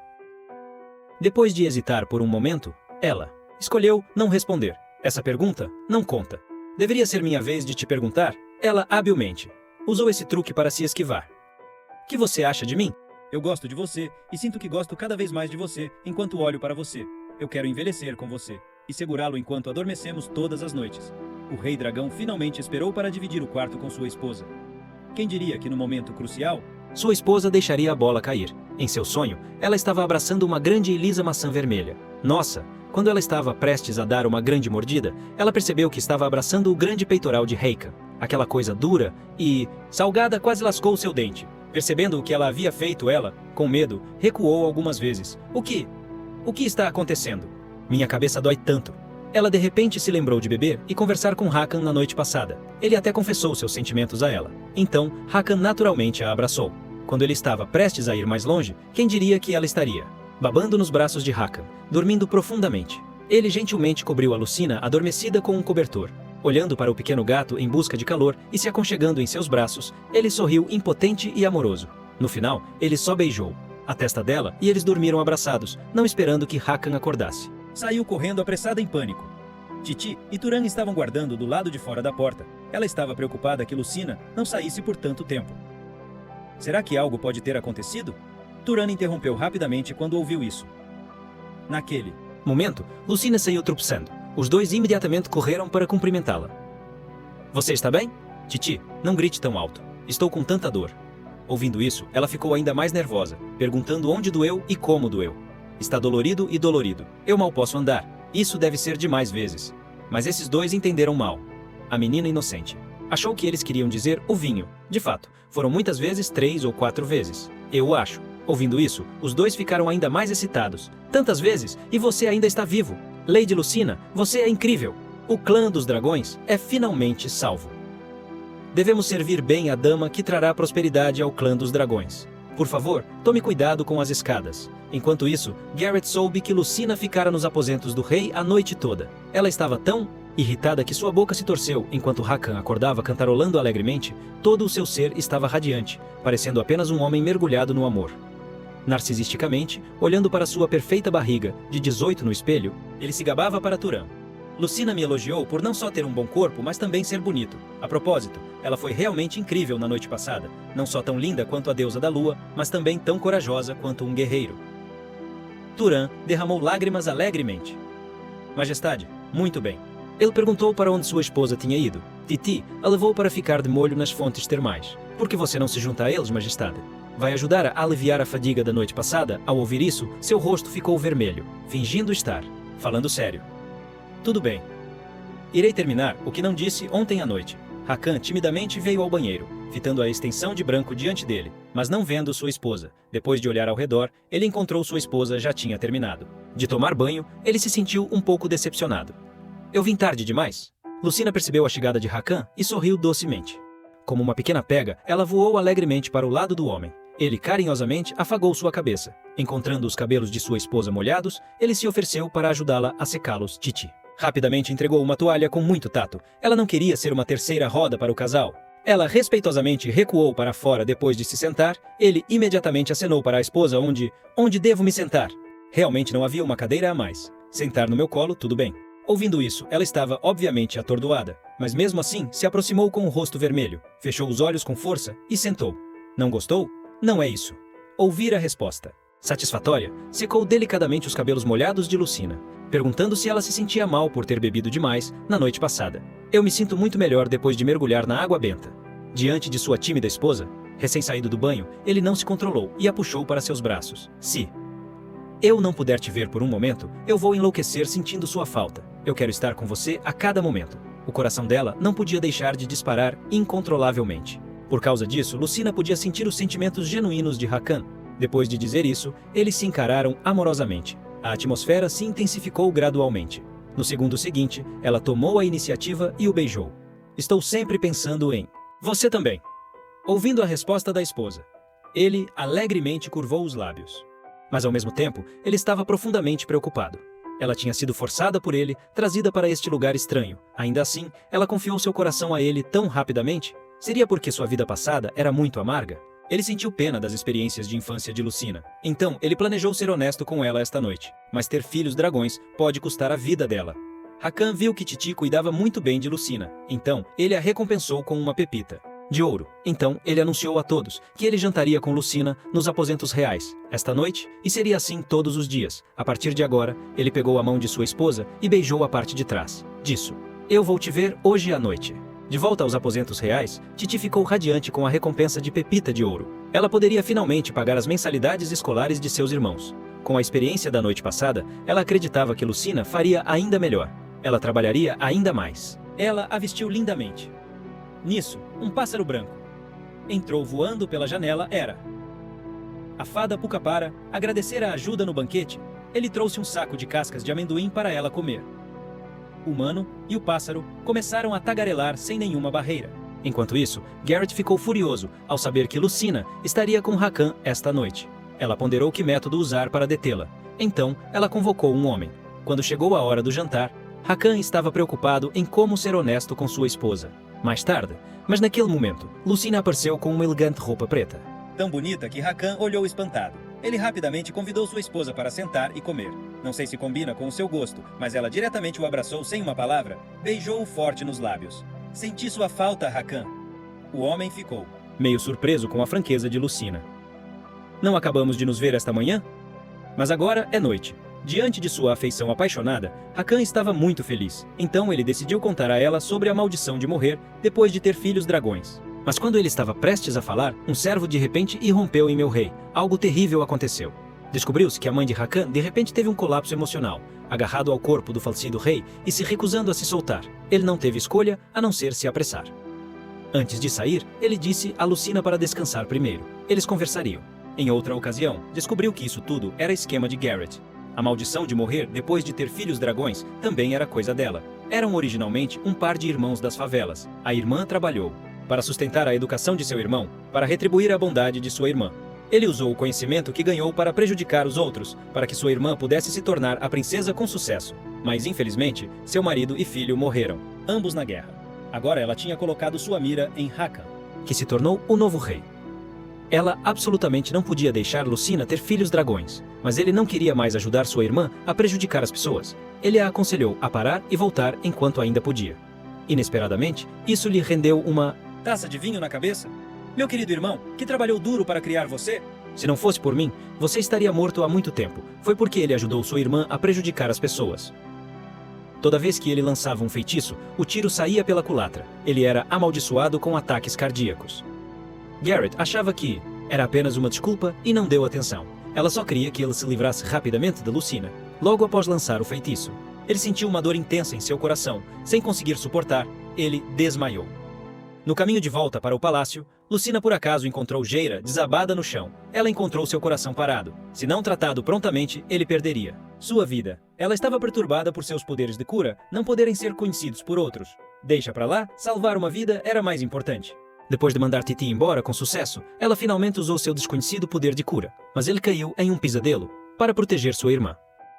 [SPEAKER 1] Depois de hesitar por um momento, ela escolheu não responder. Essa pergunta não conta. Deveria ser minha vez de te perguntar. Ela habilmente usou esse truque para se esquivar. Que você acha de mim?
[SPEAKER 2] Eu gosto de você e sinto que gosto cada vez mais de você enquanto olho para você. Eu quero envelhecer com você e segurá-lo enquanto adormecemos todas as noites. O rei dragão finalmente esperou para dividir o quarto com sua esposa. Quem diria que no momento crucial,
[SPEAKER 1] sua esposa deixaria a bola cair. Em seu sonho, ela estava abraçando uma grande e lisa maçã vermelha. Nossa! Quando ela estava prestes a dar uma grande mordida, ela percebeu que estava abraçando o grande peitoral de Hakan. Aquela coisa dura e salgada quase lascou seu dente. Percebendo o que ela havia feito, ela, com medo, recuou algumas vezes. O que está acontecendo? Minha cabeça dói tanto. Ela de repente se lembrou de beber e conversar com Hakan na noite passada. Ele até confessou seus sentimentos a ela. Então, Hakan naturalmente a abraçou. Quando ele estava prestes a ir mais longe, quem diria que ela estaria babando nos braços de Hakan, dormindo profundamente. Ele gentilmente cobriu a Lucina adormecida com um cobertor. Olhando para o pequeno gato em busca de calor e se aconchegando em seus braços, ele sorriu impotente e amoroso. No final, ele só beijou a testa dela e eles dormiram abraçados, não esperando que Hakan acordasse.
[SPEAKER 2] Saiu correndo apressada em pânico. Titi e Turan estavam guardando do lado de fora da porta. Ela estava preocupada que Lucina não saísse por tanto tempo. Será que algo pode ter acontecido? Turan interrompeu rapidamente quando ouviu isso. Naquele
[SPEAKER 1] momento, Lucina saiu tropeçando. Os dois imediatamente correram para cumprimentá-la. Você está bem? Titi, não grite tão alto. Estou com tanta dor. Ouvindo isso, ela ficou ainda mais nervosa, perguntando onde doeu e como doeu. Está dolorido e dolorido. Eu mal posso andar. Isso deve ser de mais vezes. Mas esses dois entenderam mal. A menina inocente achou que eles queriam dizer o vinho. De fato, foram muitas vezes 3 ou 4 vezes. Eu acho. Ouvindo isso, os dois ficaram ainda mais excitados. Tantas vezes, e você ainda está vivo. Lady Lucina, você é incrível. O clã dos dragões é finalmente salvo. Devemos servir bem a dama que trará prosperidade ao clã dos dragões. Por favor, tome cuidado com as escadas. Enquanto isso, Garrett soube que Lucina ficara nos aposentos do rei a noite toda. Ela estava tão irritada que sua boca se torceu enquanto Hakan acordava cantarolando alegremente. Todo o seu ser estava radiante, parecendo apenas um homem mergulhado no amor. Narcisisticamente, olhando para sua perfeita barriga, de 18 no espelho, ele se gabava para Turan. Lucina me elogiou por não só ter um bom corpo, mas também ser bonito. A propósito, ela foi realmente incrível na noite passada. Não só tão linda quanto a deusa da lua, mas também tão corajosa quanto um guerreiro. Turan derramou lágrimas alegremente. Majestade, muito bem. Ele perguntou para onde sua esposa tinha ido. Titi a levou para ficar de molho nas fontes termais. Por que você não se junta a eles, majestade? Vai ajudar a aliviar a fadiga da noite passada? Ao ouvir isso, seu rosto ficou vermelho, fingindo estar falando sério. Tudo bem. Irei terminar o que não disse ontem à noite. Hakan timidamente veio ao banheiro, fitando a extensão de branco diante dele, mas não vendo sua esposa. Depois de olhar ao redor, ele encontrou sua esposa já tinha terminado. De tomar banho, ele se sentiu um pouco decepcionado. Eu vim tarde demais? Lucina percebeu a chegada de Hakan e sorriu docemente. Como uma pequena pega, ela voou alegremente para o lado do homem. Ele carinhosamente afagou sua cabeça. Encontrando os cabelos de sua esposa molhados, ele se ofereceu para ajudá-la a secá-los. Titi rapidamente entregou uma toalha com muito tato. Ela não queria ser uma terceira roda para o casal. Ela respeitosamente recuou para fora depois de se sentar. Ele imediatamente acenou para a esposa onde devo me sentar. Realmente não havia uma cadeira a mais. Sentar no meu colo, tudo bem. Ouvindo isso, ela estava obviamente atordoada, mas mesmo assim se aproximou com o rosto vermelho, fechou os olhos com força e sentou. Não gostou? Não é isso. Ouvir a resposta. Satisfatória, secou delicadamente os cabelos molhados de Lucina, perguntando se ela se sentia mal por ter bebido demais na noite passada. Eu me sinto muito melhor depois de mergulhar na água benta. Diante de sua tímida esposa, recém-saído do banho, ele não se controlou e a puxou para seus braços. Se eu não puder te ver por um momento, eu vou enlouquecer sentindo sua falta. Eu quero estar com você a cada momento. O coração dela não podia deixar de disparar incontrolavelmente. Por causa disso, Lucina podia sentir os sentimentos genuínos de Hakan. Depois de dizer isso, eles se encararam amorosamente. A atmosfera se intensificou gradualmente. No segundo seguinte, ela tomou a iniciativa e o beijou. Estou sempre pensando em você também. Ouvindo a resposta da esposa, ele alegremente curvou os lábios. Mas ao mesmo tempo, ele estava profundamente preocupado. Ela tinha sido forçada por ele, trazida para este lugar estranho. Ainda assim, ela confiou seu coração a ele tão rapidamente? Seria porque sua vida passada era muito amarga? Ele sentiu pena das experiências de infância de Lucina. Então, ele planejou ser honesto com ela esta noite. Mas ter filhos dragões pode custar a vida dela. Hakan viu que Titi cuidava muito bem de Lucina. Então, ele a recompensou com uma pepita de ouro. Então, ele anunciou a todos que ele jantaria com Lucina nos aposentos reais esta noite, e seria assim todos os dias. A partir de agora, ele pegou a mão de sua esposa e beijou a parte de trás. Disso, eu vou te ver hoje à noite. De volta aos aposentos reais, Titi ficou radiante com a recompensa de pepita de ouro. Ela poderia finalmente pagar as mensalidades escolares de seus irmãos. Com a experiência da noite passada, ela acreditava que Lucina faria ainda melhor. Ela trabalharia ainda mais. Ela a vestiu lindamente. Nisso, um pássaro branco entrou voando pela janela. Era a fada Pucapara. Agradecer a ajuda no banquete, ele trouxe um saco de cascas de amendoim para ela comer. O humano e o pássaro começaram a tagarelar sem nenhuma barreira. Enquanto isso, Garrett ficou furioso ao saber que Lucina estaria com Hakan esta noite. Ela ponderou que método usar para detê-la. Então, ela convocou um homem. Quando chegou a hora do jantar, Hakan estava preocupado em como ser honesto com sua esposa. Mais tarde, mas naquele momento, Lucina apareceu com uma elegante roupa preta.
[SPEAKER 2] Tão bonita que Hakan olhou espantado. Ele rapidamente convidou sua esposa para sentar e comer. Não sei se combina com o seu gosto, mas ela diretamente o abraçou sem uma palavra, beijou-o forte nos lábios. Senti sua falta, Hakan. O homem ficou
[SPEAKER 1] meio surpreso com a franqueza de Lucina. Não acabamos de nos ver esta manhã? Mas agora é noite. Diante de sua afeição apaixonada, Hakan estava muito feliz. Então ele decidiu contar a ela sobre a maldição de morrer depois de ter filhos dragões. Mas quando ele estava prestes a falar, um servo de repente irrompeu em meu rei. Algo terrível aconteceu. Descobriu-se que a mãe de Hakan de repente teve um colapso emocional, agarrado ao corpo do falecido rei e se recusando a se soltar. Ele não teve escolha a não ser se apressar. Antes de sair, ele disse a Lucina para descansar primeiro. Eles conversariam. Em outra ocasião, descobriu que isso tudo era esquema de Garrett. A maldição de morrer depois de ter filhos dragões também era coisa dela. Eram originalmente um par de irmãos das favelas. A irmã trabalhou para sustentar a educação de seu irmão, para retribuir a bondade de sua irmã. Ele usou o conhecimento que ganhou para prejudicar os outros, para que sua irmã pudesse se tornar a princesa com sucesso. Mas infelizmente, seu marido e filho morreram, ambos na guerra. Agora ela tinha colocado sua mira em Hakan, que se tornou o novo rei. Ela absolutamente não podia deixar Lucina ter filhos dragões, mas ele não queria mais ajudar sua irmã a prejudicar as pessoas. Ele a aconselhou a parar e voltar enquanto ainda podia. Inesperadamente, isso lhe rendeu uma taça de vinho na cabeça. Meu querido irmão, que trabalhou duro para criar você? Se não fosse por mim, você estaria morto há muito tempo. Foi porque ele ajudou sua irmã a prejudicar as pessoas. Toda vez que ele lançava um feitiço, o tiro saía pela culatra. Ele era amaldiçoado com ataques cardíacos. Garrett achava que era apenas uma desculpa e não deu atenção. Ela só queria que ele se livrasse rapidamente de Lucina. Logo após lançar o feitiço, ele sentiu uma dor intensa em seu coração. Sem conseguir suportar, ele desmaiou. No caminho de volta para o palácio, Lucina por acaso encontrou Jaira desabada no chão. Ela encontrou seu coração parado. Se não tratado prontamente, ele perderia sua vida. Ela estava perturbada por seus poderes de cura não poderem ser conhecidos por outros. Deixa pra lá, salvar uma vida era mais importante. Depois de mandar Titi embora com sucesso, ela finalmente usou seu desconhecido poder de cura, mas ele caiu em um pesadelo para proteger sua irmã.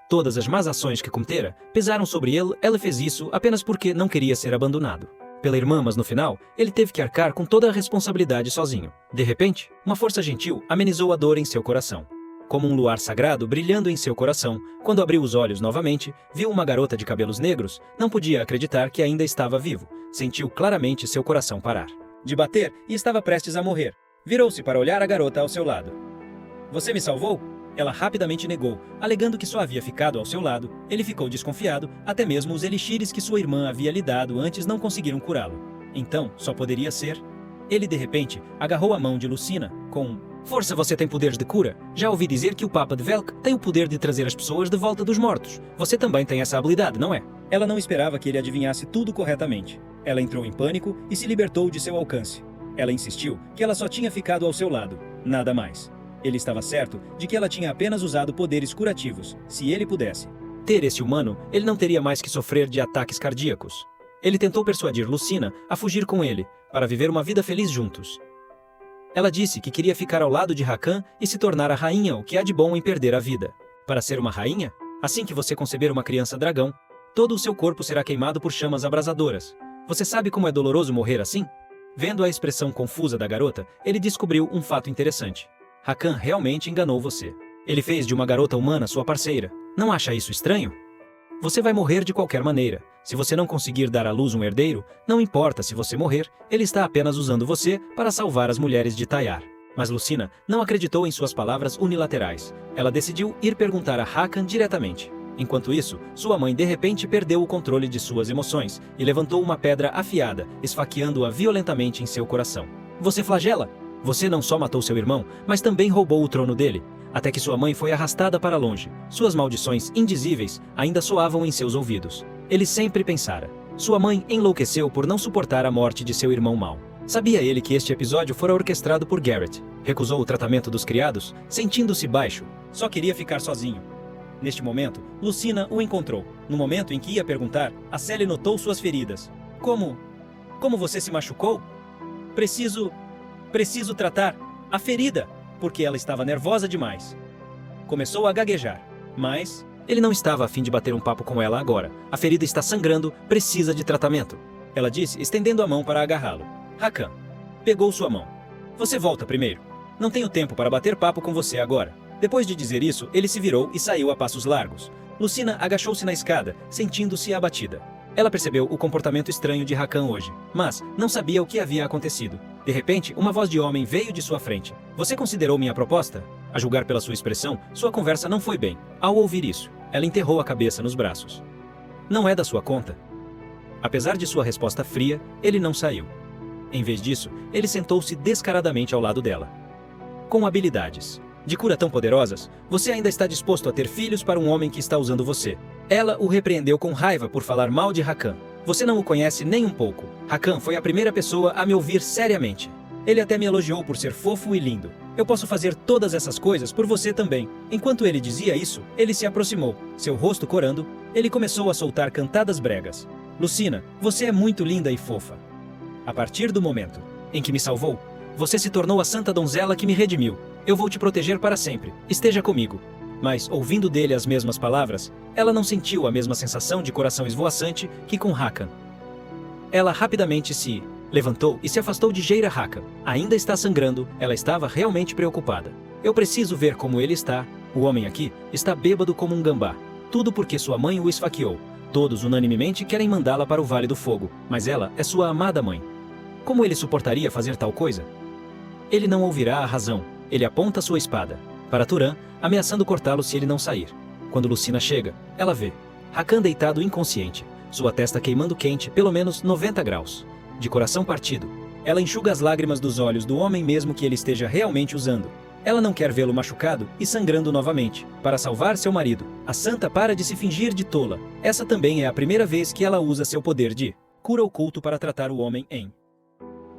[SPEAKER 1] Todas as más ações que cometera pesaram sobre ele, ela fez isso apenas porque não queria ser abandonado pela irmã, mas no final, ele teve que arcar com toda a responsabilidade sozinho. De repente, uma força gentil amenizou a dor em seu coração. Como um luar sagrado brilhando em seu coração, quando abriu os olhos novamente, viu uma garota de cabelos negros, não podia acreditar que ainda estava vivo, sentiu claramente seu coração parar
[SPEAKER 2] de bater e estava prestes a morrer. Virou-se para olhar a garota ao seu lado. Você me salvou? Ela rapidamente negou, alegando que só havia ficado ao seu lado. Ele ficou desconfiado, até mesmo os elixires que sua irmã havia lhe dado antes não conseguiram curá-lo. Então, só poderia ser. Ele de repente agarrou a mão de Lucina, com força. Você tem poderes de cura? Já ouvi dizer que o Papa de Velk tem o poder de trazer as pessoas de volta dos mortos. Você também tem essa habilidade, não é? Ela não esperava que ele adivinhasse tudo corretamente. Ela entrou em pânico e se libertou de seu alcance. Ela insistiu que ela só tinha ficado ao seu lado, nada mais. Ele estava certo de que ela tinha apenas usado poderes curativos, se ele pudesse
[SPEAKER 1] ter esse humano, ele não teria mais que sofrer de ataques cardíacos. Ele tentou persuadir Lucina a fugir com ele, para viver uma vida feliz juntos. Ela disse que queria ficar ao lado de Hakan e se tornar a rainha, o que há de bom em perder a vida. Para ser uma rainha, assim que você conceber uma criança dragão, todo o seu corpo será queimado por chamas abrasadoras. Você sabe como é doloroso morrer assim? Vendo a expressão confusa da garota, ele descobriu um fato interessante. Hakan realmente enganou você. Ele fez de uma garota humana sua parceira. Não acha isso estranho? Você vai morrer de qualquer maneira. Se você não conseguir dar à luz um herdeiro, não importa se você morrer, ele está apenas usando você para salvar as mulheres de Taiar. Mas Lucina não acreditou em suas palavras unilaterais. Ela decidiu ir perguntar a Hakan diretamente. Enquanto isso, sua mãe de repente perdeu o controle de suas emoções e levantou uma pedra afiada, esfaqueando-a violentamente em seu coração. Você flagela? Você não só matou seu irmão, mas também roubou o trono dele, até que sua mãe foi arrastada para longe. Suas maldições indizíveis ainda soavam em seus ouvidos. Ele sempre pensara. Sua mãe enlouqueceu por não suportar a morte de seu irmão mau. Sabia ele que este episódio fora orquestrado por Garrett. Recusou o tratamento dos criados, sentindo-se baixo.
[SPEAKER 2] Só queria ficar sozinho. Neste momento, Lucina o encontrou. No momento em que ia perguntar, a Sally notou suas feridas. Como você se machucou? Preciso tratar a ferida, porque ela estava nervosa demais. Começou a gaguejar, mas
[SPEAKER 1] ele não estava a fim de bater um papo com ela agora. A ferida está sangrando, precisa de tratamento.
[SPEAKER 2] Ela disse, estendendo a mão para agarrá-lo. Hakan pegou sua mão. Você volta primeiro. Não tenho tempo para bater papo com você agora. Depois de dizer isso, ele se virou e saiu a passos largos. Lucina agachou-se na escada, sentindo-se abatida. Ela percebeu o comportamento estranho de Hakan hoje, mas não sabia o que havia acontecido. De repente, uma voz de homem veio de sua frente. Você considerou minha proposta? A julgar pela sua expressão, sua conversa não foi bem. Ao ouvir isso, ela enterrou a cabeça nos braços. Não é da sua conta. Apesar de sua resposta fria, ele não saiu. Em vez disso, ele sentou-se descaradamente ao lado dela. Com habilidades de cura tão poderosas, você ainda está disposto a ter filhos para um homem que está usando você. Ela o repreendeu com raiva por falar mal de Hakan. Você não o conhece nem um pouco. Hakan foi a primeira pessoa a me ouvir seriamente. Ele até me elogiou por ser fofo e lindo. Eu posso fazer todas essas coisas por você também. Enquanto ele dizia isso, ele se aproximou. Seu rosto corando, ele começou a soltar cantadas bregas. Lucina, você é muito linda e fofa. A partir do momento em que me salvou, você se tornou a santa donzela que me redimiu. Eu vou te proteger para sempre. Esteja comigo. Mas, ouvindo dele as mesmas palavras, ela não sentiu a mesma sensação de coração esvoaçante que com Hakan. Ela rapidamente se levantou e se afastou de Jaira Hakan. Ainda está sangrando, ela estava realmente preocupada. Eu preciso ver como ele está. O homem aqui está bêbado como um gambá. Tudo porque sua mãe o esfaqueou. Todos unanimemente querem mandá-la para o Vale do Fogo, mas ela é sua amada mãe. Como ele suportaria fazer tal coisa? Ele não ouvirá a razão. Ele aponta sua espada para Turan, ameaçando cortá-lo se ele não sair. Quando Lucina chega, ela vê Hakan deitado inconsciente, sua testa queimando quente, pelo menos 90 graus. De coração partido, ela enxuga as lágrimas dos olhos do homem mesmo que ele esteja realmente usando. Ela não quer vê-lo machucado e sangrando novamente. Para salvar seu marido, a santa para de se fingir de tola. Essa também é a primeira vez que ela usa seu poder de cura oculto para tratar o homem em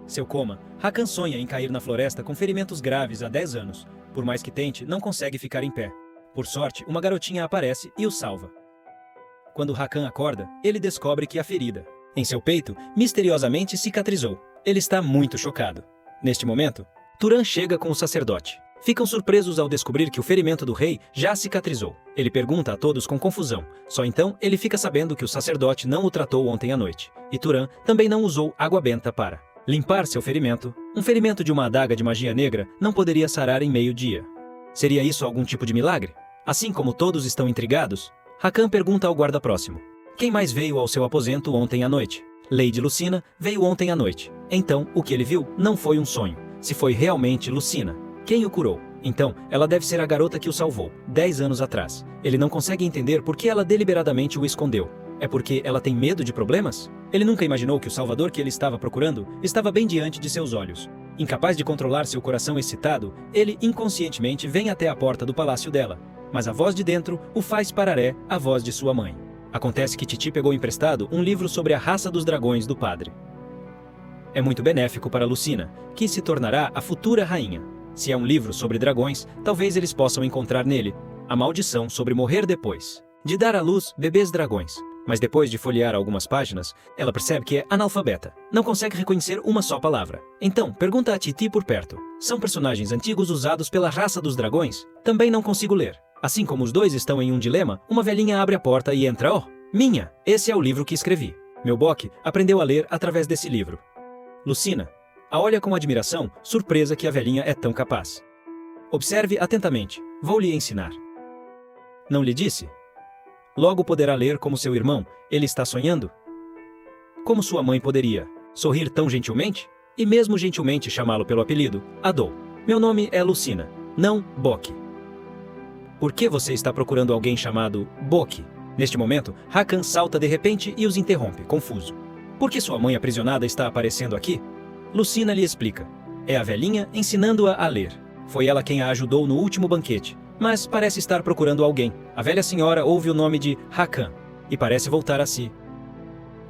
[SPEAKER 2] seu coma. Hakan sonha em cair na floresta com ferimentos graves há 10 anos. Por mais que tente, não consegue ficar em pé. Por sorte, uma garotinha aparece e o salva. Quando Hakan acorda, ele descobre que a ferida em seu peito misteriosamente cicatrizou.
[SPEAKER 1] Ele está muito chocado. Neste momento, Turan chega com o sacerdote. Ficam surpresos ao descobrir que o ferimento do rei já cicatrizou. Ele pergunta a todos com confusão. Só então ele fica sabendo que o sacerdote não o tratou ontem à noite. E Turan também não usou água benta para limpar seu ferimento. Um ferimento de uma adaga de magia negra não poderia sarar em meio-dia. Seria isso algum tipo de milagre? Assim como todos estão intrigados, Hakan pergunta ao guarda próximo. Quem mais veio ao seu aposento ontem à noite? Lady Lucina veio ontem à noite. Então, o que ele viu não foi um sonho. Se foi realmente Lucina, quem o curou? Então, ela deve ser a garota que o salvou, 10 anos atrás. Ele não consegue entender por que ela deliberadamente o escondeu. É porque ela tem medo de problemas? Ele nunca imaginou que o salvador que ele estava procurando estava bem diante de seus olhos. Incapaz de controlar seu coração excitado, ele inconscientemente vem até a porta do palácio dela. Mas a voz de dentro o faz parar, a voz de sua mãe. Acontece que Titi pegou emprestado um livro sobre a raça dos dragões do padre. É muito benéfico para Lucina, que se tornará a futura rainha. Se é um livro sobre dragões, talvez eles possam encontrar nele a maldição sobre morrer depois de dar à luz bebês dragões. Mas depois de folhear algumas páginas, ela percebe que é analfabeta. Não consegue reconhecer uma só palavra. Então, pergunta a Titi por perto. São personagens antigos usados pela raça dos dragões? Também não consigo ler. Assim como os dois estão em um dilema, uma velhinha abre a porta e entra. Oh, minha! Esse é o livro que escrevi. Meu Boque aprendeu a ler através desse livro. Lucina a olha com admiração, surpresa que a velhinha é tão capaz. Observe atentamente. Vou lhe ensinar. Não lhe disse? Logo poderá ler como seu irmão. Ele está sonhando? Como sua mãe poderia sorrir tão gentilmente? E mesmo gentilmente chamá-lo pelo apelido, Adol. Meu nome é Lucina, não Boque. Por que você está procurando alguém chamado Boque? Neste momento, Hakan salta de repente e os interrompe, confuso. Por que sua mãe aprisionada está aparecendo aqui? Lucina lhe explica. É a velhinha ensinando-a a ler. Foi ela quem a ajudou no último banquete, mas parece estar procurando alguém. A velha senhora ouve o nome de Hakan e parece voltar a si.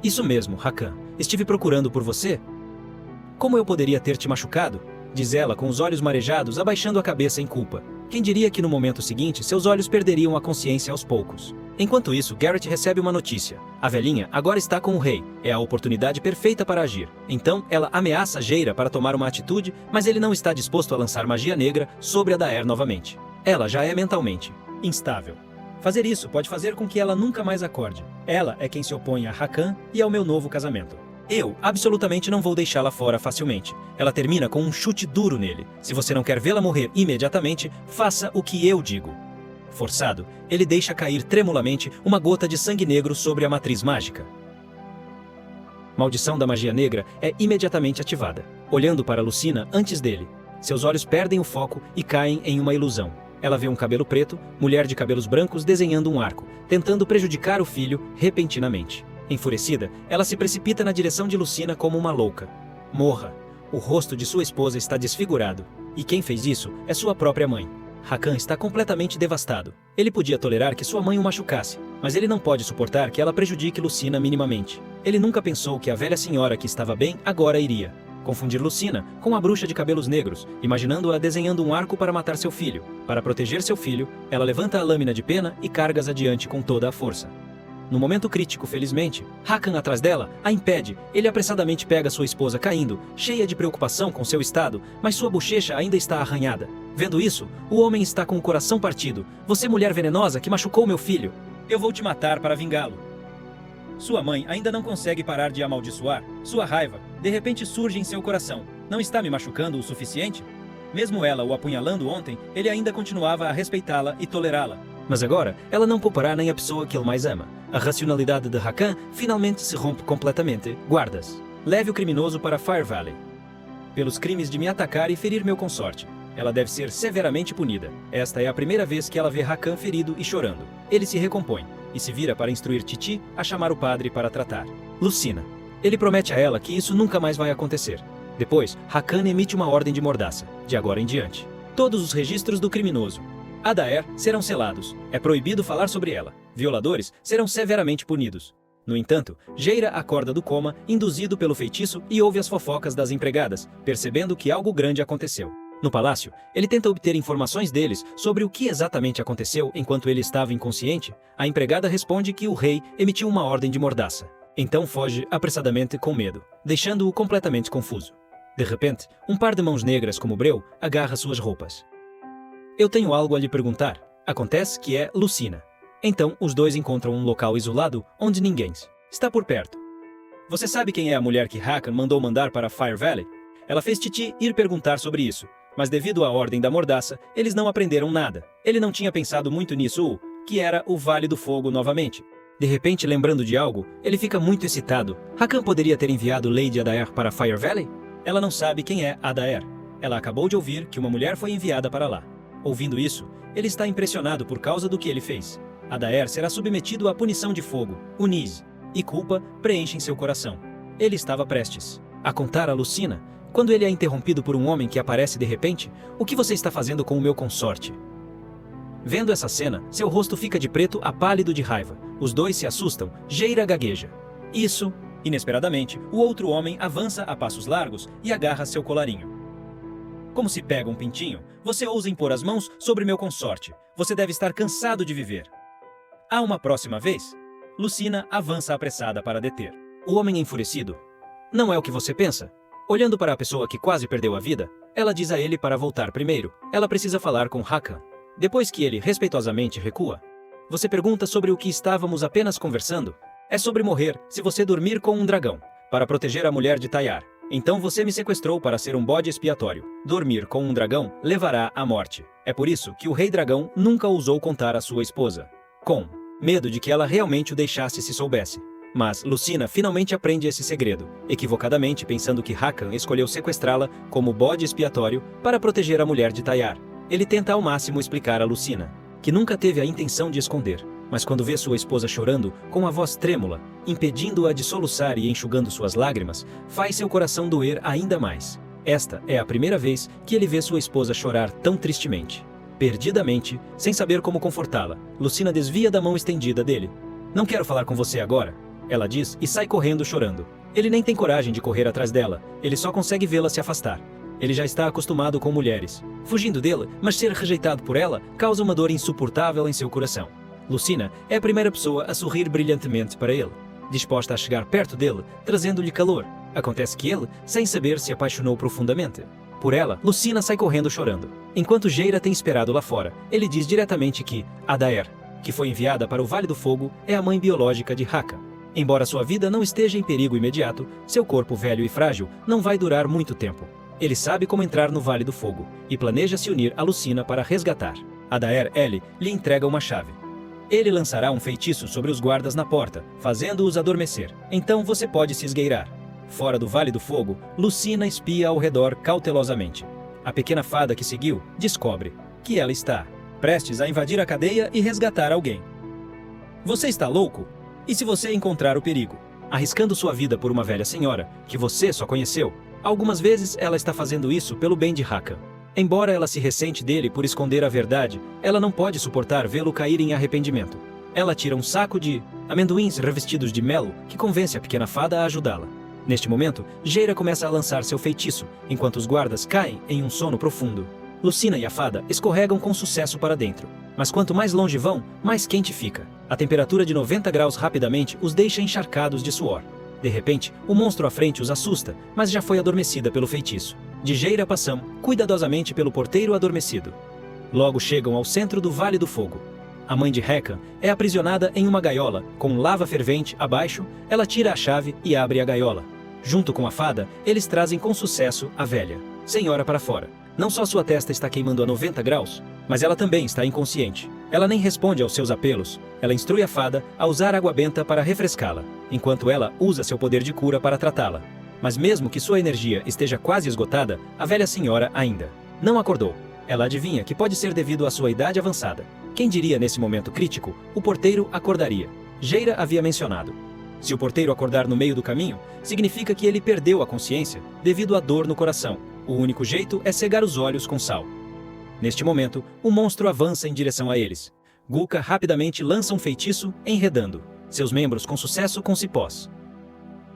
[SPEAKER 1] Isso mesmo, Hakan. Estive procurando por você. Como eu poderia ter te machucado? Diz ela com os olhos marejados, abaixando a cabeça em culpa. Quem diria que no momento seguinte seus olhos perderiam a consciência aos poucos? Enquanto isso, Garrett recebe uma notícia. A velhinha agora está com o rei. É a oportunidade perfeita para agir. Então, ela ameaça Jaira para tomar uma atitude, mas ele não está disposto a lançar magia negra sobre a Daer novamente. Ela já é mentalmente instável. Fazer isso pode fazer com que ela nunca mais acorde. Ela é quem se opõe a Hakan e ao meu novo casamento. Eu absolutamente não vou deixá-la fora facilmente. Ela termina com um chute duro nele. Se você não quer vê-la morrer imediatamente, faça o que eu digo. Forçado, ele deixa cair tremulamente uma gota de sangue negro sobre a matriz mágica. Maldição da magia negra é imediatamente ativada. Olhando para Lucina antes dele, seus olhos perdem o foco e caem em uma ilusão. Ela vê um cabelo preto, mulher de cabelos brancos desenhando um arco, tentando prejudicar o filho repentinamente. Enfurecida, ela se precipita na direção de Lucina como uma louca. Morra! O rosto de sua esposa está desfigurado. E quem fez isso é sua própria mãe. Hakan está completamente devastado. Ele podia tolerar que sua mãe o machucasse, mas ele não pode suportar que ela prejudique Lucina minimamente. Ele nunca pensou que a velha senhora que estava bem agora iria confundir Lucina com a bruxa de cabelos negros, imaginando-a desenhando um arco para matar seu filho. Para proteger seu filho, ela levanta a lâmina de pena e cargas adiante com toda a força. No momento crítico, felizmente, Hakan atrás dela a impede. Ele apressadamente pega sua esposa caindo, cheia de preocupação com seu estado, mas sua bochecha ainda está arranhada. Vendo isso, o homem está com o coração partido. Você, mulher venenosa que machucou meu filho. Eu vou te matar para vingá-lo. Sua mãe ainda não consegue parar de amaldiçoar. Sua raiva, de repente, surge em seu coração. Não está me machucando o suficiente? Mesmo ela o apunhalando ontem, ele ainda continuava a respeitá-la e tolerá-la. Mas agora, ela não poupará nem a pessoa que ele mais ama. A racionalidade de Hakan finalmente se rompe completamente. Guardas, leve o criminoso para Fire Valley. Pelos crimes de me atacar e ferir meu consorte. Ela deve ser severamente punida. Esta é a primeira vez que ela vê Hakan ferido e chorando. Ele se recompõe e se vira para instruir Titi a chamar o padre para tratar. Lucina. Ele promete a ela que isso nunca mais vai acontecer. Depois, Hakan emite uma ordem de mordaça, de agora em diante. Todos os registros do criminoso a Daer serão selados. É proibido falar sobre ela. Violadores serão severamente punidos. No entanto, Jaira acorda do coma, induzido pelo feitiço, e ouve as fofocas das empregadas, percebendo que algo grande aconteceu. No palácio, ele tenta obter informações deles sobre o que exatamente aconteceu enquanto ele estava inconsciente. A empregada responde que o rei emitiu uma ordem de mordaça. Então foge apressadamente com medo, deixando-o completamente confuso. De repente, um par de mãos negras como breu agarra suas roupas. Eu tenho algo a lhe perguntar. Acontece que é Lucina. Então, os dois encontram um local isolado onde ninguém está por perto. Você sabe quem é a mulher que Hakan mandou mandar para Fire Valley? Ela fez Titi ir perguntar sobre isso, mas devido à ordem da mordaça, eles não aprenderam nada. Ele não tinha pensado muito nisso, que era o Vale do Fogo novamente. De repente, lembrando de algo, ele fica muito excitado. Hakan poderia ter enviado Lady Adair para Fire Valley? Ela não sabe quem é Adair. Ela acabou de ouvir que uma mulher foi enviada para lá. Ouvindo isso, ele está impressionado por causa do que ele fez. Adair será submetido à punição de fogo, Uniz, e culpa preenchem seu coração. Ele estava prestes a contar a Lucina, quando ele é interrompido por um homem que aparece de repente. O que você está fazendo com o meu consorte? Vendo essa cena, seu rosto fica de preto a pálido de raiva. Os dois se assustam, Jaira gagueja. Isso, inesperadamente, o outro homem avança a passos largos e agarra seu colarinho. Como se pega um pintinho, você ousa impor as mãos sobre meu consorte. Você deve estar cansado de viver. Há uma próxima vez? Lucina avança apressada para deter o homem enfurecido. Não é o que você pensa? Olhando para a pessoa que quase perdeu a vida, ela diz a ele para voltar primeiro. Ela precisa falar com Hakan. Depois que ele respeitosamente recua, você pergunta sobre o que estávamos apenas conversando. É sobre morrer se você dormir com um dragão, para proteger a mulher de Tayar. Então você me sequestrou para ser um bode expiatório. Dormir com um dragão levará à morte. É por isso que o rei dragão nunca ousou contar à sua esposa, com medo de que ela realmente o deixasse se soubesse. Mas Lucina finalmente aprende esse segredo, equivocadamente pensando que Hakan escolheu sequestrá-la como bode expiatório para proteger a mulher de Tayar. Ele tenta ao máximo explicar a Lucina, que nunca teve a intenção de esconder, mas quando vê sua esposa chorando, com a voz trêmula, impedindo-a de soluçar e enxugando suas lágrimas, faz seu coração doer ainda mais. Esta é a primeira vez que ele vê sua esposa chorar tão tristemente. Perdidamente, sem saber como confortá-la, Lucina desvia da mão estendida dele. Não quero falar com você agora, ela diz e sai correndo chorando. Ele nem tem coragem de correr atrás dela, ele só consegue vê-la se afastar. Ele já está acostumado com mulheres, fugindo dela, mas ser rejeitado por ela causa uma dor insuportável em seu coração. Lucina é a primeira pessoa a sorrir brilhantemente para ele, disposta a chegar perto dele, trazendo-lhe calor. Acontece que ele, sem saber, se apaixonou profundamente por ela. Lucina sai correndo chorando. Enquanto Jaira tem esperado lá fora, ele diz diretamente que Adair, que foi enviada para o Vale do Fogo, é a mãe biológica de Hakan. Embora sua vida não esteja em perigo imediato, seu corpo velho e frágil não vai durar muito tempo. Ele sabe como entrar no Vale do Fogo e planeja se unir a Lucina para resgatar. Adair lhe entrega uma chave. Ele lançará um feitiço sobre os guardas na porta, fazendo-os adormecer. Então você pode se esgueirar. Fora do Vale do Fogo, Lucina espia ao redor cautelosamente. A pequena fada que seguiu descobre que ela está prestes a invadir a cadeia e resgatar alguém. Você está louco? E se você encontrar o perigo, arriscando sua vida por uma velha senhora que você só conheceu? Algumas vezes ela está fazendo isso pelo bem de Hakan. Embora ela se ressente dele por esconder a verdade, ela não pode suportar vê-lo cair em arrependimento. Ela tira um saco de amendoins revestidos de mel que convence a pequena fada a ajudá-la. Neste momento, Jaira começa a lançar seu feitiço, enquanto os guardas caem em um sono profundo. Lucina e a fada escorregam com sucesso para dentro. Mas quanto mais longe vão, mais quente fica. A temperatura de 90 graus rapidamente os deixa encharcados de suor. De repente, o monstro à frente os assusta, mas já foi adormecida pelo feitiço. De Jaira passam cuidadosamente pelo porteiro adormecido. Logo chegam ao centro do Vale do Fogo. A mãe de Hakan é aprisionada em uma gaiola, com lava fervente abaixo. Ela tira a chave e abre a gaiola. Junto com a fada, eles trazem com sucesso a velha senhora para fora. Não só sua testa está queimando a 90 graus, mas ela também está inconsciente. Ela nem responde aos seus apelos. Ela instrui a fada a usar água benta para refrescá-la, enquanto ela usa seu poder de cura para tratá-la. Mas mesmo que sua energia esteja quase esgotada, a velha senhora ainda não acordou. Ela adivinha que pode ser devido à sua idade avançada. Quem diria nesse momento crítico, o porteiro acordaria. Jaira havia mencionado. Se o porteiro acordar no meio do caminho, significa que ele perdeu a consciência devido à dor no coração. O único jeito é cegar os olhos com sal. Neste momento, o monstro avança em direção a eles. Guka rapidamente lança um feitiço, enredando seus membros com sucesso com cipós,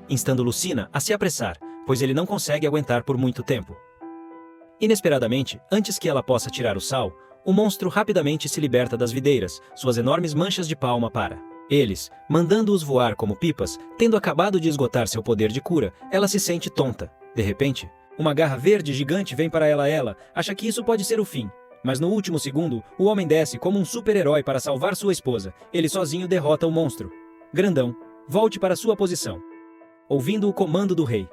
[SPEAKER 1] instando Lucina a se apressar, pois ele não consegue aguentar por muito tempo. Inesperadamente, antes que ela possa tirar o sal, o monstro rapidamente se liberta das videiras, suas enormes manchas de palma para Eles, mandando-os voar como pipas, tendo acabado de esgotar seu poder de cura, ela se sente tonta. De repente, uma garra verde gigante vem para ela, acha que isso pode ser o fim. Mas no último segundo, o homem desce como um super-herói para salvar sua esposa. Ele sozinho derrota o monstro. Grandão, volte para sua posição. Ouvindo o comando do rei.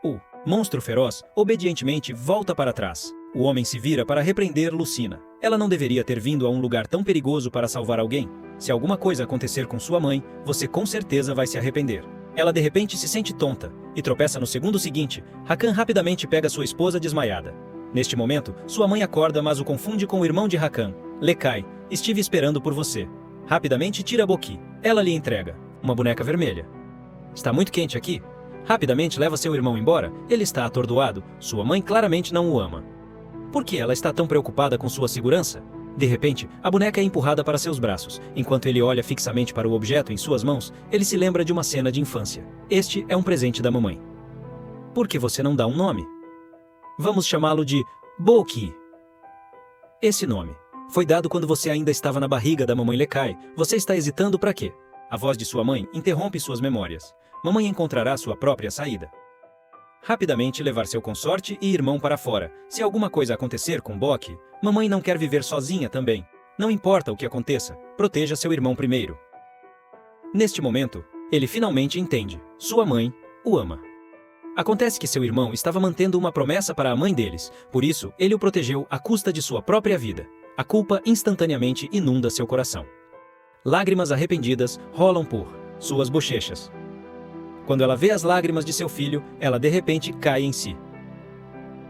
[SPEAKER 1] O monstro feroz, obedientemente, volta para trás. O homem se vira para repreender Lucina. Ela não deveria ter vindo a um lugar tão perigoso para salvar alguém. Se alguma coisa acontecer com sua mãe, você com certeza vai se arrepender. Ela de repente se sente tonta e tropeça no segundo seguinte. Hakan rapidamente pega sua esposa desmaiada. Neste momento, sua mãe acorda, mas o confunde com o irmão de Hakan. Lekai, estive esperando por você. Rapidamente tira a Boki. Ela lhe entrega uma boneca vermelha. Está muito quente aqui. Rapidamente leva seu irmão embora. Ele está atordoado. Sua mãe claramente não o ama. Por que ela está tão preocupada com sua segurança? De repente, a boneca é empurrada para seus braços. Enquanto ele olha fixamente para o objeto em suas mãos, ele se lembra de uma cena de infância. Este é um presente da mamãe. Por que você não dá um nome? Vamos chamá-lo de Boki. Esse nome foi dado quando você ainda estava na barriga da mamãe Lekai. Você está hesitando para quê? A voz de sua mãe interrompe suas memórias. Mamãe encontrará sua própria saída. Rapidamente levar seu consorte e irmão para fora. Se alguma coisa acontecer com Boki, mamãe não quer viver sozinha também. Não importa o que aconteça, proteja seu irmão primeiro. Neste momento, ele finalmente entende. Sua mãe o ama. Acontece que seu irmão estava mantendo uma promessa para a mãe deles, por isso ele o protegeu à custa de sua própria vida. A culpa instantaneamente inunda seu coração. Lágrimas arrependidas rolam por suas bochechas. Quando ela vê as lágrimas de seu filho, ela de repente cai em si.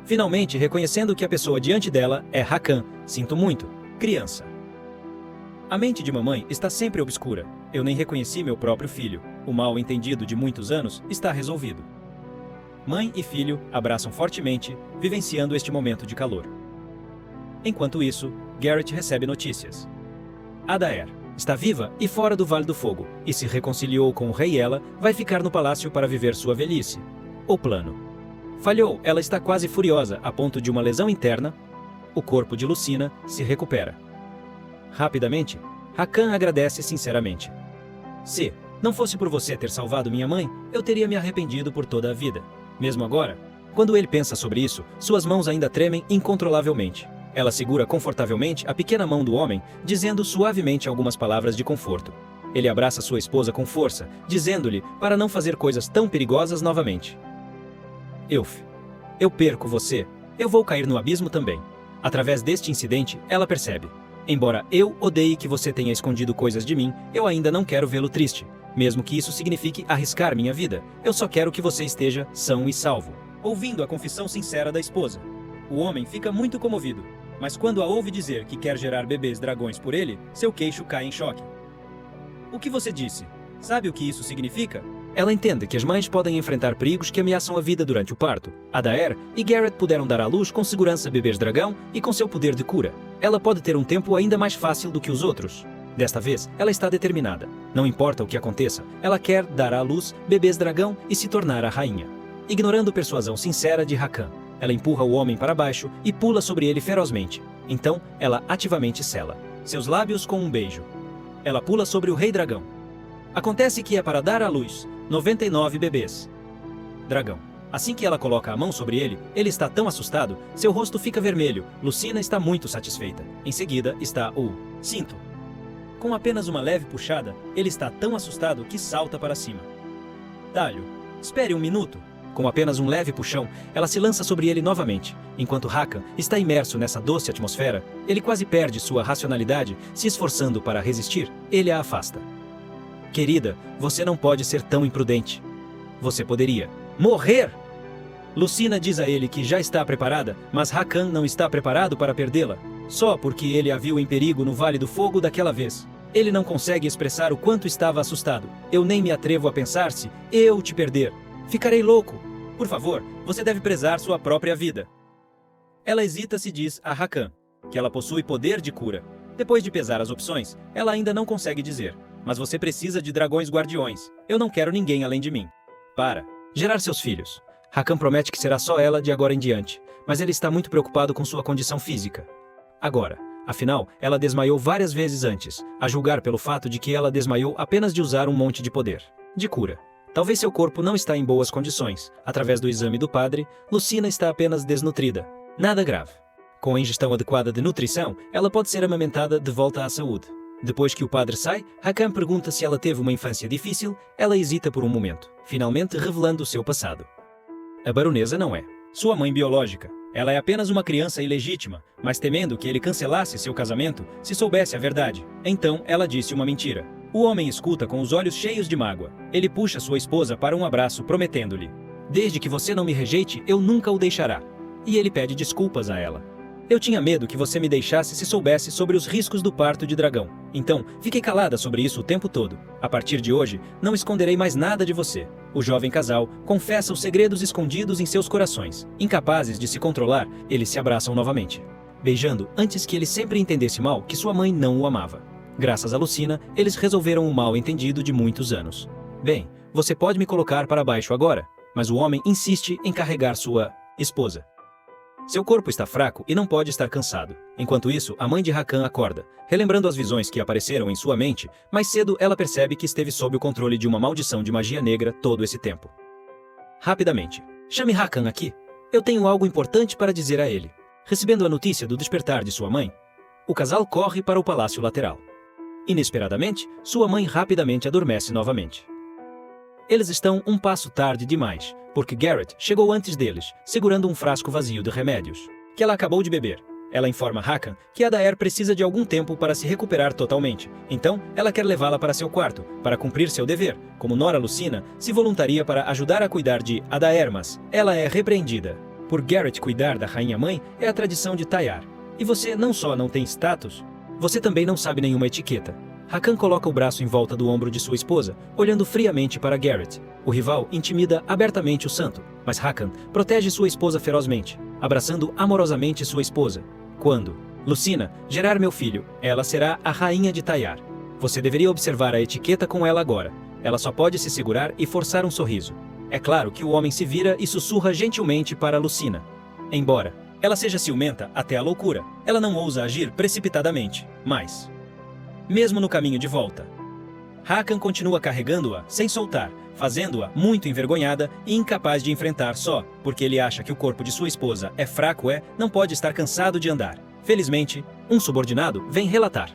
[SPEAKER 1] Finalmente reconhecendo que a pessoa diante dela é Hakan. Sinto muito, criança. A mente de mamãe está sempre obscura. Eu nem reconheci meu próprio filho. O mal entendido de muitos anos está resolvido. Mãe e filho abraçam fortemente, vivenciando este momento de calor. Enquanto isso, Garrett recebe notícias. Adair está viva e fora do Vale do Fogo, e se reconciliou com o rei e ela vai ficar no palácio para viver sua velhice. O plano falhou, ela está quase furiosa, a ponto de uma lesão interna. O corpo de Lucina se recupera. Rapidamente, Hakan agradece sinceramente. Se não fosse por você ter salvado minha mãe, eu teria me arrependido por toda a vida. Mesmo agora, quando ele pensa sobre isso, suas mãos ainda tremem incontrolavelmente. Ela segura confortavelmente a pequena mão do homem, dizendo suavemente algumas palavras de conforto. Ele abraça sua esposa com força, dizendo-lhe para não fazer coisas tão perigosas novamente. Eu perco você, eu vou cair no abismo também. Através deste incidente, ela percebe. Embora eu odeie que você tenha escondido coisas de mim, eu ainda não quero vê-lo triste. Mesmo que isso signifique arriscar minha vida, eu só quero que você esteja são e salvo. Ouvindo a confissão sincera da esposa, o homem fica muito comovido. Mas quando a ouve dizer que quer gerar bebês dragões por ele, seu queixo cai em choque. O que você disse? Sabe o que isso significa? Ela entende que as mães podem enfrentar perigos que ameaçam a vida durante o parto. Adair e Garrett puderam dar à luz com segurança bebês dragão e com seu poder de cura. Ela pode ter um tempo ainda mais fácil do que os outros. Desta vez, ela está determinada. Não importa o que aconteça, ela quer dar à luz bebês dragão e se tornar a rainha. Ignorando a persuasão sincera de Hakan, ela empurra o homem para baixo e pula sobre ele ferozmente. Então, ela ativamente sela seus lábios com um beijo. Ela pula sobre o rei dragão. Acontece que é para dar à luz 99 bebês dragão. Assim que ela coloca a mão sobre ele, ele está tão assustado, seu rosto fica vermelho. Lucina está muito satisfeita. Em seguida está o cinto. Com apenas uma leve puxada, ele está tão assustado que salta para cima. Talho, espere um minuto. Com apenas um leve puxão, ela se lança sobre ele novamente. Enquanto Hakan está imerso nessa doce atmosfera, ele quase perde sua racionalidade, se esforçando para resistir. Ele a afasta. Querida, você não pode ser tão imprudente. Você poderia morrer! Lucina diz a ele que já está preparada, mas Hakan não está preparado para perdê-la. Só porque ele a viu em perigo no Vale do Fogo daquela vez. Ele não consegue expressar o quanto estava assustado. Eu nem me atrevo a pensar se eu te perder. Ficarei louco. Por favor, você deve prezar sua própria vida. Ela hesita se diz a Hakan que ela possui poder de cura. Depois de pesar as opções, ela ainda não consegue dizer. Mas você precisa de dragões guardiões. Eu não quero ninguém além de mim. Para gerar seus filhos. Hakan promete que será só ela de agora em diante, mas ele está muito preocupado com sua condição física. Agora, Afinal, ela desmaiou várias vezes antes, a julgar pelo fato de que ela desmaiou apenas de usar um monte de poder de cura. Talvez seu corpo não está em boas condições. Através do exame do padre, Lucina está apenas desnutrida. Nada grave. Com a ingestão adequada de nutrição, ela pode ser amamentada de volta à saúde. Depois que o padre sai, Hakan pergunta se ela teve uma infância difícil. Ela hesita por um momento, finalmente revelando o seu passado. A baronesa não é sua mãe biológica. Ela é apenas uma criança ilegítima, mas temendo que ele cancelasse seu casamento se soubesse a verdade. Então, ela disse uma mentira. O homem escuta com os olhos cheios de mágoa. Ele puxa sua esposa para um abraço, prometendo-lhe: "Desde que você não me rejeite, eu nunca o deixará." E ele pede desculpas a ela. "Eu tinha medo que você me deixasse se soubesse sobre os riscos do parto de dragão. Então, fiquei calada sobre isso o tempo todo. A partir de hoje, não esconderei mais nada de você." O jovem casal confessa os segredos escondidos em seus corações. Incapazes de se controlar, eles se abraçam novamente, beijando antes que ele sempre entendesse mal que sua mãe não o amava. Graças a Lucina, eles resolveram o mal-entendido de muitos anos. "Bem, você pode me colocar para baixo agora?" Mas o homem insiste em carregar sua esposa. Seu corpo está fraco e não pode estar cansado. Enquanto isso, a mãe de Hakan acorda, relembrando as visões que apareceram em sua mente. Mais cedo, ela percebe que esteve sob o controle de uma maldição de magia negra todo esse tempo. Rapidamente: "Chame Hakan aqui. Eu tenho algo importante para dizer a ele." Recebendo a notícia do despertar de sua mãe, o casal corre para o palácio lateral. Inesperadamente, sua mãe rapidamente adormece novamente. Eles estão um passo tarde demais, porque Garrett chegou antes deles, segurando um frasco vazio de remédios, que ela acabou de beber. Ela informa Hakan que Adair precisa de algum tempo para se recuperar totalmente, então ela quer levá-la para seu quarto, para cumprir seu dever, como Nora Lucina se voluntaria para ajudar a cuidar de Adair, mas ela é repreendida. Por Garrett cuidar da rainha-mãe é a tradição de Tayar. E você não só não tem status, você também não sabe nenhuma etiqueta. Hakan coloca o braço em volta do ombro de sua esposa, olhando friamente para Garrett. O rival intimida abertamente o santo, mas Hakan protege sua esposa ferozmente, abraçando amorosamente sua esposa. "Quando Lucina gerar meu filho, ela será a rainha de Tayar. Você deveria observar a etiqueta com ela agora. Ela só pode se segurar e forçar um sorriso." É claro que o homem se vira e sussurra gentilmente para Lucina. Embora ela seja ciumenta até a loucura, ela não ousa agir precipitadamente, mas mesmo no caminho de volta, Hakan continua carregando-a sem soltar, fazendo-a muito envergonhada e incapaz de enfrentar só, porque ele acha que o corpo de sua esposa é fraco não pode estar cansado de andar. Felizmente, um subordinado vem relatar.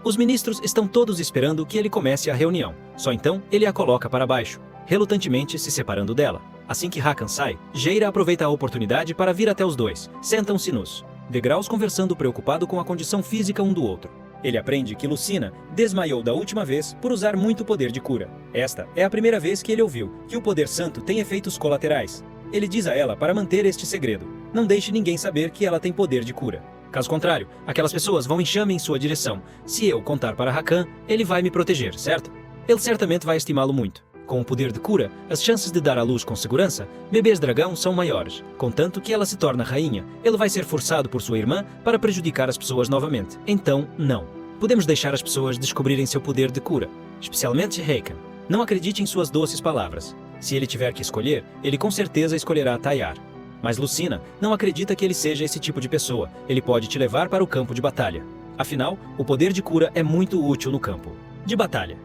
[SPEAKER 1] Os ministros estão todos esperando que ele comece a reunião, só então ele a coloca para baixo, relutantemente se separando dela. Assim que Hakan sai, Jaira aproveita a oportunidade para vir até os dois. Sentam-se nos degraus conversando, preocupado com a condição física um do outro. Ele aprende que Lucina desmaiou da última vez por usar muito poder de cura. Esta é a primeira vez que ele ouviu que o poder santo tem efeitos colaterais. Ele diz a ela para manter este segredo. Não deixe ninguém saber que ela tem poder de cura. Caso contrário, aquelas pessoas vão enxame em sua direção. Se eu contar para Hakan, ele vai me proteger, certo? Ele certamente vai estimá-lo muito. Com o poder de cura, as chances de dar à luz com segurança, bebês dragão são maiores. Contanto que ela se torna rainha, ele vai ser forçado por sua irmã para prejudicar as pessoas novamente. Então, não. Podemos deixar as pessoas descobrirem seu poder de cura, especialmente Hakan. Não acredite em suas doces palavras. Se ele tiver que escolher, ele com certeza escolherá Tayar. Mas Lucina não acredita que ele seja esse tipo de pessoa. Ele pode te levar para o campo de batalha. Afinal, o poder de cura é muito útil no campo de batalha.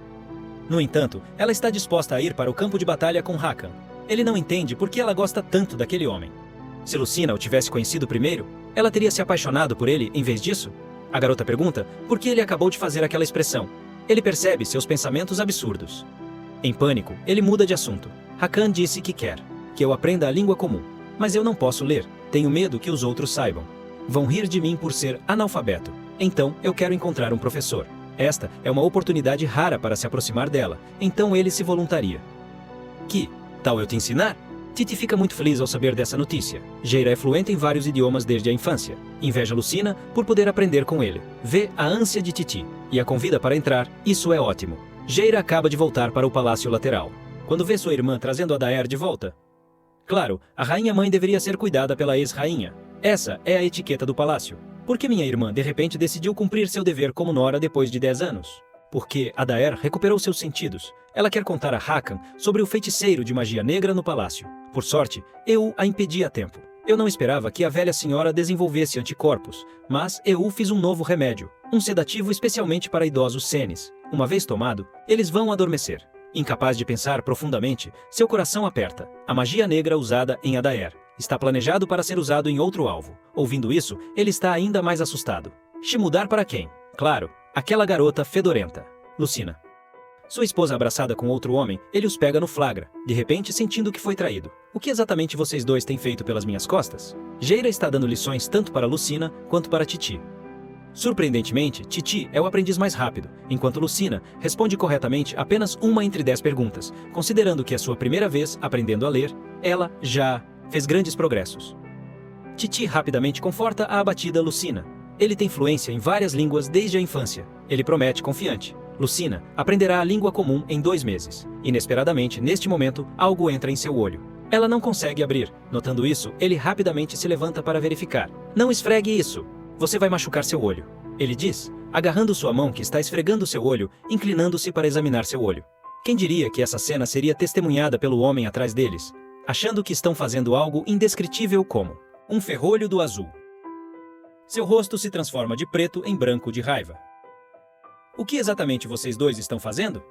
[SPEAKER 1] No entanto, ela está disposta a ir para o campo de batalha com Hakan. Ele não entende por que ela gosta tanto daquele homem. Se Lucina o tivesse conhecido primeiro, ela teria se apaixonado por ele em vez disso? A garota pergunta por que ele acabou de fazer aquela expressão. Ele percebe seus pensamentos absurdos. Em pânico, ele muda de assunto. Hakan disse que quer que eu aprenda a língua comum. Mas eu não posso ler. Tenho medo que os outros saibam. Vão rir de mim por ser analfabeto. Então, eu quero encontrar um professor. Esta é uma oportunidade rara para se aproximar dela, então ele se voluntaria. Que tal eu te ensinar? Titi fica muito feliz ao saber dessa notícia. Jaira é fluente em vários idiomas desde a infância. Inveja Lucina por poder aprender com ele. Vê a ânsia de Titi e a convida para entrar. Isso é ótimo. Jaira acaba de voltar para o palácio lateral. Quando vê sua irmã trazendo Adair de volta. Claro, a rainha-mãe deveria ser cuidada pela ex-rainha. Essa é a etiqueta do palácio. Por que minha irmã de repente decidiu cumprir seu dever como Nora depois de 10 anos? Porque Adair recuperou seus sentidos. Ela quer contar a Hakan sobre o feiticeiro de magia negra no palácio. Por sorte, eu a impedi a tempo. Eu não esperava que a velha senhora desenvolvesse anticorpos, mas eu fiz um novo remédio, um sedativo especialmente para idosos senes. Uma vez tomado, eles vão adormecer. Incapaz de pensar profundamente, seu coração aperta. A magia negra usada em Adair está planejado para ser usado em outro alvo. Ouvindo isso, ele está ainda mais assustado. Mudar para quem? Claro, aquela garota fedorenta. Lucina. Sua esposa abraçada com outro homem, ele os pega no flagra, de repente sentindo que foi traído. O que exatamente vocês dois têm feito pelas minhas costas? Geira está dando lições tanto para Lucina quanto para Titi. Surpreendentemente, Titi é o aprendiz mais rápido, enquanto Lucina responde corretamente apenas uma entre 10 perguntas, considerando que é sua primeira vez aprendendo a ler, ela já fez grandes progressos. Titi rapidamente conforta a abatida Lucina. Ele tem fluência em várias línguas desde a infância. Ele promete confiante. Lucina aprenderá a língua comum em 2 meses. Inesperadamente, neste momento, algo entra em seu olho. Ela não consegue abrir. Notando isso, ele rapidamente se levanta para verificar. Não esfregue isso. Você vai machucar seu olho. Ele diz, agarrando sua mão que está esfregando seu olho, inclinando-se para examinar seu olho. Quem diria que essa cena seria testemunhada pelo homem atrás deles, achando que estão fazendo algo indescritível como um ferrolho do azul. Seu rosto se transforma de preto em branco de raiva. O que exatamente vocês dois estão fazendo?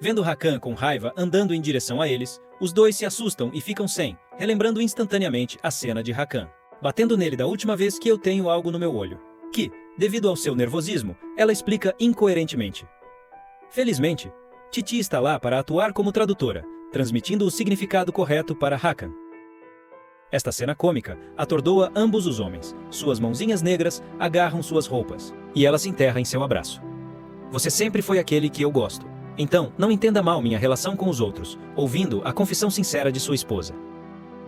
[SPEAKER 1] Vendo Hakan com raiva andando em direção a eles, os dois se assustam e ficam sem, relembrando instantaneamente a cena de Hakan, batendo nele da última vez que eu tenho algo no meu olho. Que, devido ao seu nervosismo, ela explica incoerentemente. Felizmente, Titi está lá para atuar como tradutora, transmitindo o significado correto para Hakan. Esta cena cômica atordoa ambos os homens. Suas mãozinhas negras agarram suas roupas, e ela se enterra em seu abraço. Você sempre foi aquele que eu gosto. Então, não entenda mal minha relação com os outros, ouvindo a confissão sincera de sua esposa.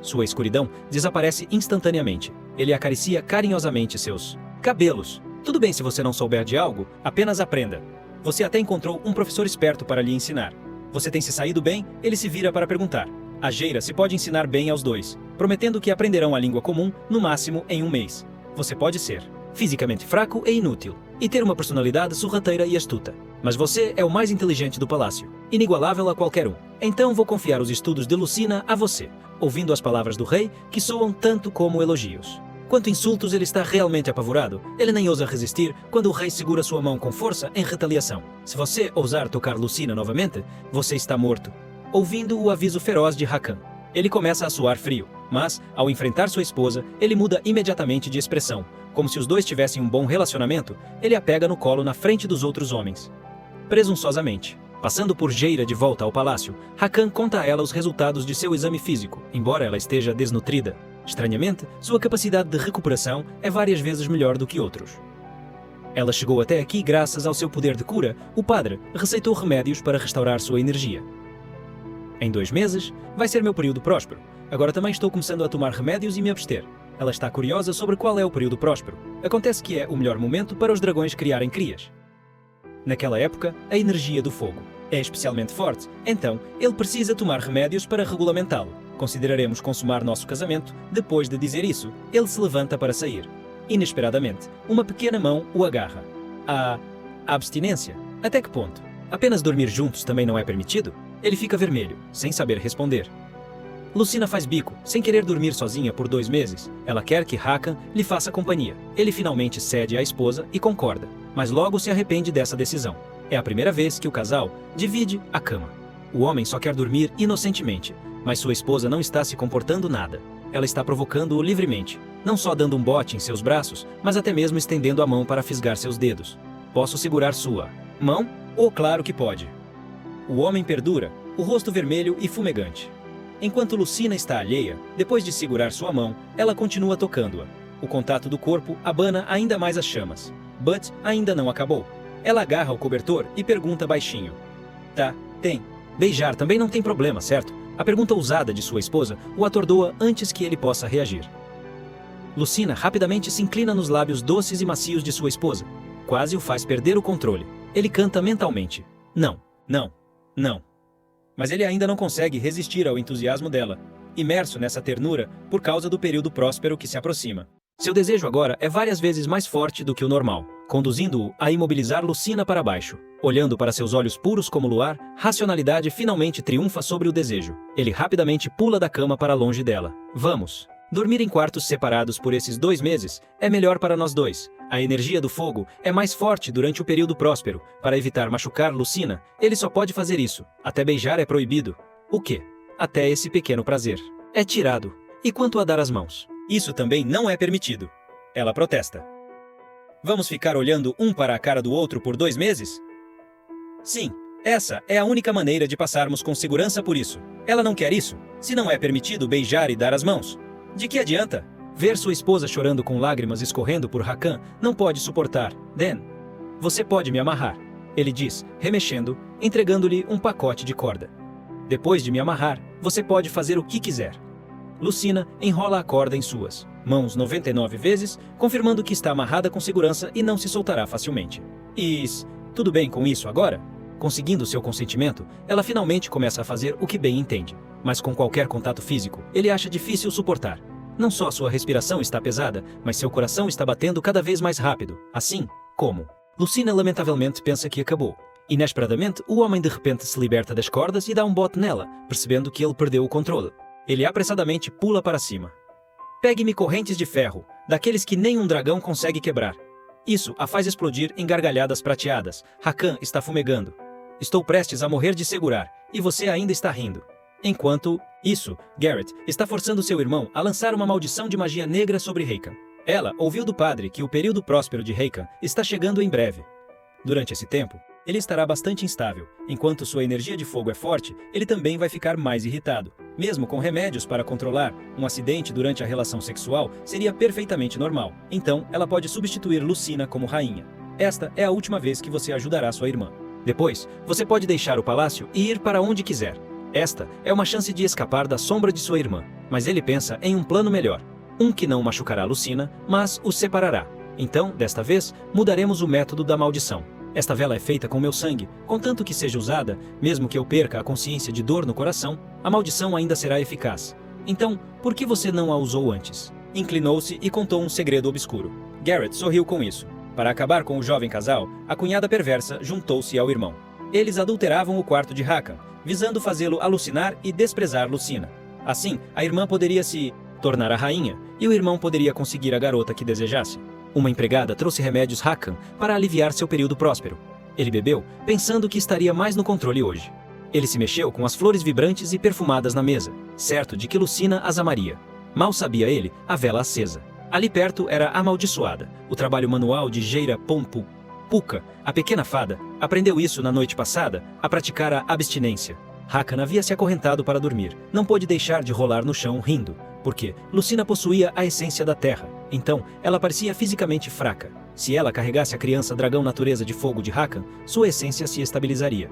[SPEAKER 1] Sua escuridão desaparece instantaneamente. Ele acaricia carinhosamente seus cabelos. Tudo bem se você não souber de algo, apenas aprenda. Você até encontrou um professor esperto para lhe ensinar. Você tem se saído bem? Ele se vira para perguntar. A Geira se pode ensinar bem aos dois, prometendo que aprenderão a língua comum, no máximo, em 1 mês. Você pode ser fisicamente fraco e inútil, e ter uma personalidade sorrateira e astuta. Mas você é o mais inteligente do palácio, inigualável a qualquer um. Então vou confiar os estudos de Lucina a você, ouvindo as palavras do rei, que soam tanto como elogios. Quanto insultos, ele está realmente apavorado. Ele nem ousa resistir quando o rei segura sua mão com força em retaliação. Se você ousar tocar Lucina novamente, você está morto. Ouvindo o aviso feroz de Hakan, ele começa a suar frio, mas, ao enfrentar sua esposa, ele muda imediatamente de expressão. Como se os dois tivessem um bom relacionamento, ele a pega no colo na frente dos outros homens. Presunçosamente, passando por Geira de volta ao palácio, Hakan conta a ela os resultados de seu exame físico, embora ela esteja desnutrida. Estranhamente, sua capacidade de recuperação é várias vezes melhor do que outros. Ela chegou até aqui graças ao seu poder de cura. O padre receitou remédios para restaurar sua energia. Em 2 meses, vai ser meu período próspero. Agora também estou começando a tomar remédios e me abster. Ela está curiosa sobre qual é o período próspero. Acontece que é o melhor momento para os dragões criarem crias. Naquela época, a energia do fogo é especialmente forte, então ele precisa tomar remédios para regulamentá-lo. Consideraremos consumar nosso casamento. Depois de dizer isso, ele se levanta para sair. Inesperadamente, uma pequena mão o agarra. A abstinência? Até que ponto? Apenas dormir juntos também não é permitido? Ele fica vermelho, sem saber responder. Lucina faz bico, sem querer dormir sozinha por 2 meses. Ela quer que Hakan lhe faça companhia. Ele finalmente cede à esposa e concorda, mas logo se arrepende dessa decisão. É a primeira vez que o casal divide a cama. O homem só quer dormir inocentemente, mas sua esposa não está se comportando nada. Ela está provocando-o livremente, não só dando um bote em seus braços, mas até mesmo estendendo a mão para fisgar seus dedos. Posso segurar sua mão? Oh, claro que pode. O homem perdura, o rosto vermelho e fumegante. Enquanto Lucina está alheia, depois de segurar sua mão, ela continua tocando-a. O contato do corpo abana ainda mais as chamas. But ainda não acabou. Ela agarra o cobertor e pergunta baixinho. Tá, tem. Beijar também não tem problema, certo? A pergunta ousada de sua esposa o atordoa antes que ele possa reagir. Lucina rapidamente se inclina nos lábios doces e macios de sua esposa. Quase o faz perder o controle. Ele canta mentalmente. Não, não, não. Mas ele ainda não consegue resistir ao entusiasmo dela, imerso nessa ternura por causa do período próspero que se aproxima. Seu desejo agora é várias vezes mais forte do que o normal, conduzindo-o a imobilizar Lucina para baixo. Olhando para seus olhos puros como luar, racionalidade finalmente triunfa sobre o desejo. Ele rapidamente pula da cama para longe dela. Vamos. Dormir em quartos separados por esses 2 meses é melhor para nós dois. A energia do fogo é mais forte durante o período próspero. Para evitar machucar Lucina, ele só pode fazer isso. Até beijar é proibido. O quê? Até esse pequeno prazer é tirado. E quanto a dar as mãos? Isso também não é permitido. Ela protesta. Vamos ficar olhando um para a cara do outro por 2 meses? Sim, essa é a única maneira de passarmos com segurança por isso. Ela não quer isso. Se não é permitido beijar e dar as mãos, de que adianta? Ver sua esposa chorando com lágrimas escorrendo por Hakan não pode suportar. Dan, você pode me amarrar, ele diz, remexendo, entregando-lhe um pacote de corda. Depois de me amarrar, você pode fazer o que quiser. Lucina enrola a corda em suas mãos 99 vezes, confirmando que está amarrada com segurança e não se soltará facilmente. Tudo bem com isso agora? Conseguindo seu consentimento, ela finalmente começa a fazer o que bem entende. Mas com qualquer contato físico, ele acha difícil suportar. Não só sua respiração está pesada, mas seu coração está batendo cada vez mais rápido. Assim como Lucina lamentavelmente pensa que acabou. Inesperadamente, o homem de repente se liberta das cordas e dá um bote nela, percebendo que ele perdeu o controle. Ele apressadamente pula para cima. Pegue-me correntes de ferro, daqueles que nem um dragão consegue quebrar. Isso a faz explodir em gargalhadas prateadas. Hakan está fumegando. Estou prestes a morrer de segurar, e você ainda está rindo. Enquanto isso, Garrett está forçando seu irmão a lançar uma maldição de magia negra sobre Hakan. Ela ouviu do padre que o período próspero de Hakan está chegando em breve. Durante esse tempo, ele estará bastante instável. Enquanto sua energia de fogo é forte, ele também vai ficar mais irritado. Mesmo com remédios para controlar, um acidente durante a relação sexual seria perfeitamente normal. Então, ela pode substituir Lucina como rainha. Esta é a última vez que você ajudará sua irmã. Depois, você pode deixar o palácio e ir para onde quiser. Esta é uma chance de escapar da sombra de sua irmã, mas ele pensa em um plano melhor. Um que não machucará Lucina, mas os separará. Então, desta vez, mudaremos o método da maldição. Esta vela é feita com meu sangue, contanto que seja usada, mesmo que eu perca a consciência de dor no coração, a maldição ainda será eficaz. Então, por que você não a usou antes? Inclinou-se e contou um segredo obscuro. Garrett sorriu com isso. Para acabar com o jovem casal, a cunhada perversa juntou-se ao irmão. Eles adulteravam o quarto de Hakan, visando fazê-lo alucinar e desprezar Lucina. Assim, a irmã poderia se tornar a rainha, e o irmão poderia conseguir a garota que desejasse. Uma empregada trouxe remédios Hakan para aliviar seu período próspero. Ele bebeu, pensando que estaria mais no controle hoje. Ele se mexeu com as flores vibrantes e perfumadas na mesa, certo de que Lucina as amaria. Mal sabia ele, a vela acesa. Ali perto era amaldiçoada. O trabalho manual de Geira Pompu. Puka, a pequena fada, aprendeu isso na noite passada, a praticar a abstinência. Hakan havia se acorrentado para dormir. Não pôde deixar de rolar no chão rindo, porque Lucina possuía a essência da terra. Então, ela parecia fisicamente fraca. Se ela carregasse a criança dragão natureza de fogo de Hakan, sua essência se estabilizaria.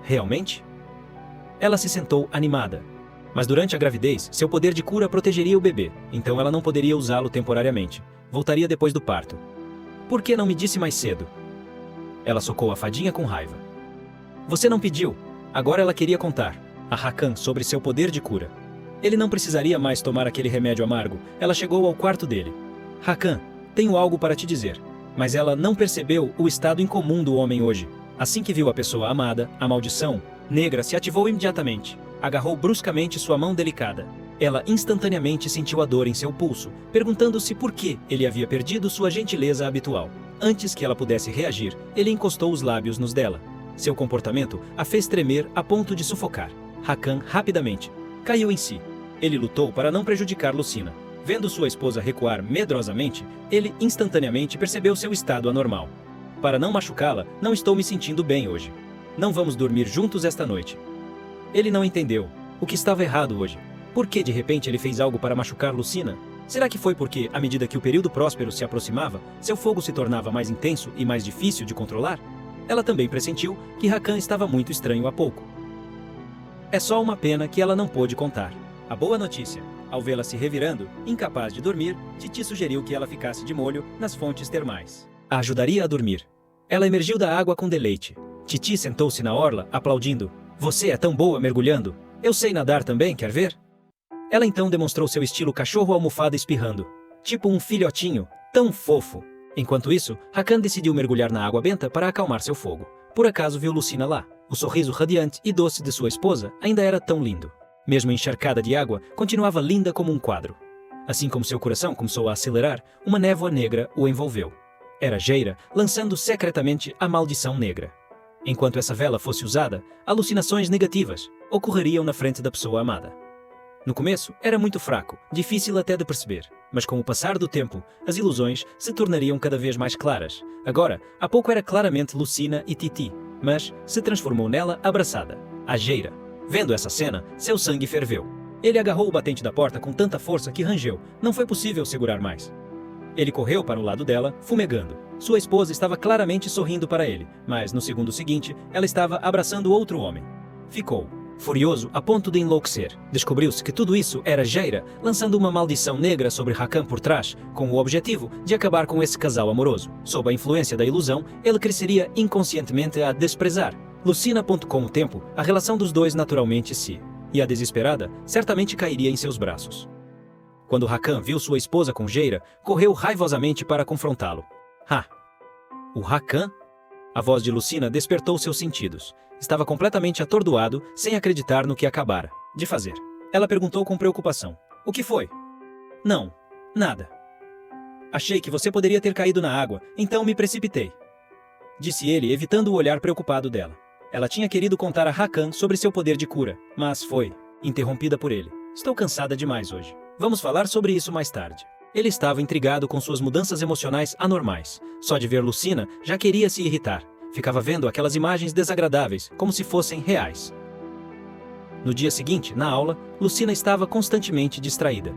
[SPEAKER 1] Realmente? Ela se sentou animada. Mas durante a gravidez, seu poder de cura protegeria o bebê, então ela não poderia usá-lo temporariamente. Voltaria depois do parto. Por que não me disse mais cedo? Ela socou a fadinha com raiva. Você não pediu. Agora ela queria contar a Hakan sobre seu poder de cura. Ele não precisaria mais tomar aquele remédio amargo. Ela chegou ao quarto dele. Hakan, tenho algo para te dizer. Mas ela não percebeu o estado incomum do homem hoje. Assim que viu a pessoa amada, a maldição negra se ativou imediatamente. Agarrou bruscamente sua mão delicada. Ela instantaneamente sentiu a dor em seu pulso, perguntando-se por que ele havia perdido sua gentileza habitual. Antes que ela pudesse reagir, ele encostou os lábios nos dela. Seu comportamento a fez tremer a ponto de sufocar. Hakan rapidamente caiu em si. Ele lutou para não prejudicar Lucina. Vendo sua esposa recuar medrosamente, ele instantaneamente percebeu seu estado anormal. Para não machucá-la, não estou me sentindo bem hoje. Não vamos dormir juntos esta noite. Ele não entendeu o que estava errado hoje. Por que de repente ele fez algo para machucar Lucina? Será que foi porque, à medida que o período próspero se aproximava, seu fogo se tornava mais intenso e mais difícil de controlar? Ela também pressentiu que Hakan estava muito estranho há pouco. É só uma pena que ela não pôde contar. A boa notícia, ao vê-la se revirando, incapaz de dormir, Titi sugeriu que ela ficasse de molho nas fontes termais. A ajudaria a dormir. Ela emergiu da água com deleite. Titi sentou-se na orla, aplaudindo. Você é tão boa mergulhando. Eu sei nadar também, quer ver? Ela então demonstrou seu estilo cachorro almofada espirrando. Tipo um filhotinho, tão fofo. Enquanto isso, Hakan decidiu mergulhar na água benta para acalmar seu fogo. Por acaso viu Lucina lá. O sorriso radiante e doce de sua esposa ainda era tão lindo. Mesmo encharcada de água, continuava linda como um quadro. Assim como seu coração começou a acelerar, uma névoa negra o envolveu. Era Jaira lançando secretamente a maldição negra. Enquanto essa vela fosse usada, alucinações negativas ocorreriam na frente da pessoa amada. No começo, era muito fraco, difícil até de perceber, mas com o passar do tempo, as ilusões se tornariam cada vez mais claras. Agora, há pouco era claramente Lucina e Titi, mas se transformou nela abraçada, a Jaira. Vendo essa cena, seu sangue ferveu. Ele agarrou o batente da porta com tanta força que rangeu, não foi possível segurar mais. Ele correu para o lado dela, fumegando. Sua esposa estava claramente sorrindo para ele, mas no segundo seguinte, ela estava abraçando outro homem. Ficou furioso a ponto de enlouquecer. Descobriu-se que tudo isso era Jaira lançando uma maldição negra sobre Hakan por trás, com o objetivo de acabar com esse casal amoroso. Sob a influência da ilusão, ele cresceria inconscientemente a desprezar Lucina. Com o tempo, a relação dos dois naturalmente e a desesperada certamente cairia em seus braços. Quando Hakan viu sua esposa com Jaira, correu raivosamente para confrontá-lo. O Hakan? A voz de Lucina despertou seus sentidos. Estava completamente atordoado, sem acreditar no que acabara de fazer. Ela perguntou com preocupação. O que foi? Não, nada. Achei que você poderia ter caído na água, então me precipitei. Disse ele, evitando o olhar preocupado dela. Ela tinha querido contar a Hakan sobre seu poder de cura, mas foi interrompida por ele. Estou cansada demais hoje. Vamos falar sobre isso mais tarde. Ele estava intrigado com suas mudanças emocionais anormais. Só de ver Lucina, já queria se irritar. Ficava vendo aquelas imagens desagradáveis, como se fossem reais. No dia seguinte, na aula, Lucina estava constantemente distraída.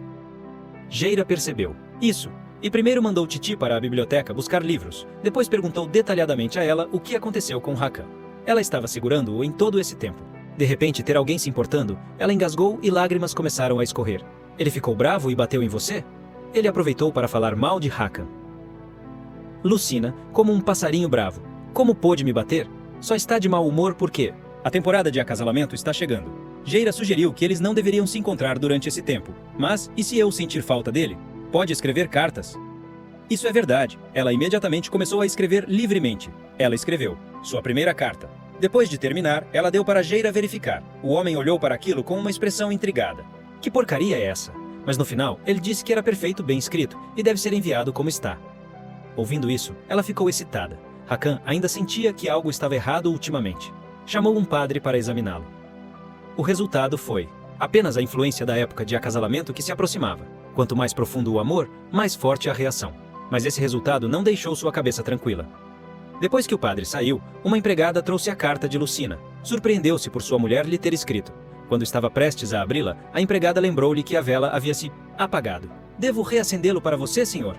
[SPEAKER 1] Jaira percebeu isso, e primeiro mandou Titi para a biblioteca buscar livros. Depois perguntou detalhadamente a ela o que aconteceu com Hakan. Ela estava segurando-o em todo esse tempo. De repente, ter alguém se importando, ela engasgou e lágrimas começaram a escorrer. Ele ficou bravo e bateu em você? Ele aproveitou para falar mal de Hakan. Lucina, como um passarinho bravo. Como pôde me bater? Só está de mau humor porque a temporada de acasalamento está chegando. Jaira sugeriu que eles não deveriam se encontrar durante esse tempo. Mas, e se eu sentir falta dele? Pode escrever cartas. Isso é verdade. Ela imediatamente começou a escrever livremente. Ela escreveu sua primeira carta. Depois de terminar, ela deu para Jaira verificar. O homem olhou para aquilo com uma expressão intrigada. Que porcaria é essa? Mas no final, ele disse que era perfeito, bem escrito, e deve ser enviado como está. Ouvindo isso, ela ficou excitada. Hakan ainda sentia que algo estava errado ultimamente. Chamou um padre para examiná-lo. O resultado foi apenas a influência da época de acasalamento que se aproximava. Quanto mais profundo o amor, mais forte a reação. Mas esse resultado não deixou sua cabeça tranquila. Depois que o padre saiu, uma empregada trouxe a carta de Lucina. Surpreendeu-se por sua mulher lhe ter escrito. Quando estava prestes a abri-la, a empregada lembrou-lhe que a vela havia se apagado. Devo reacendê-lo para você, senhor?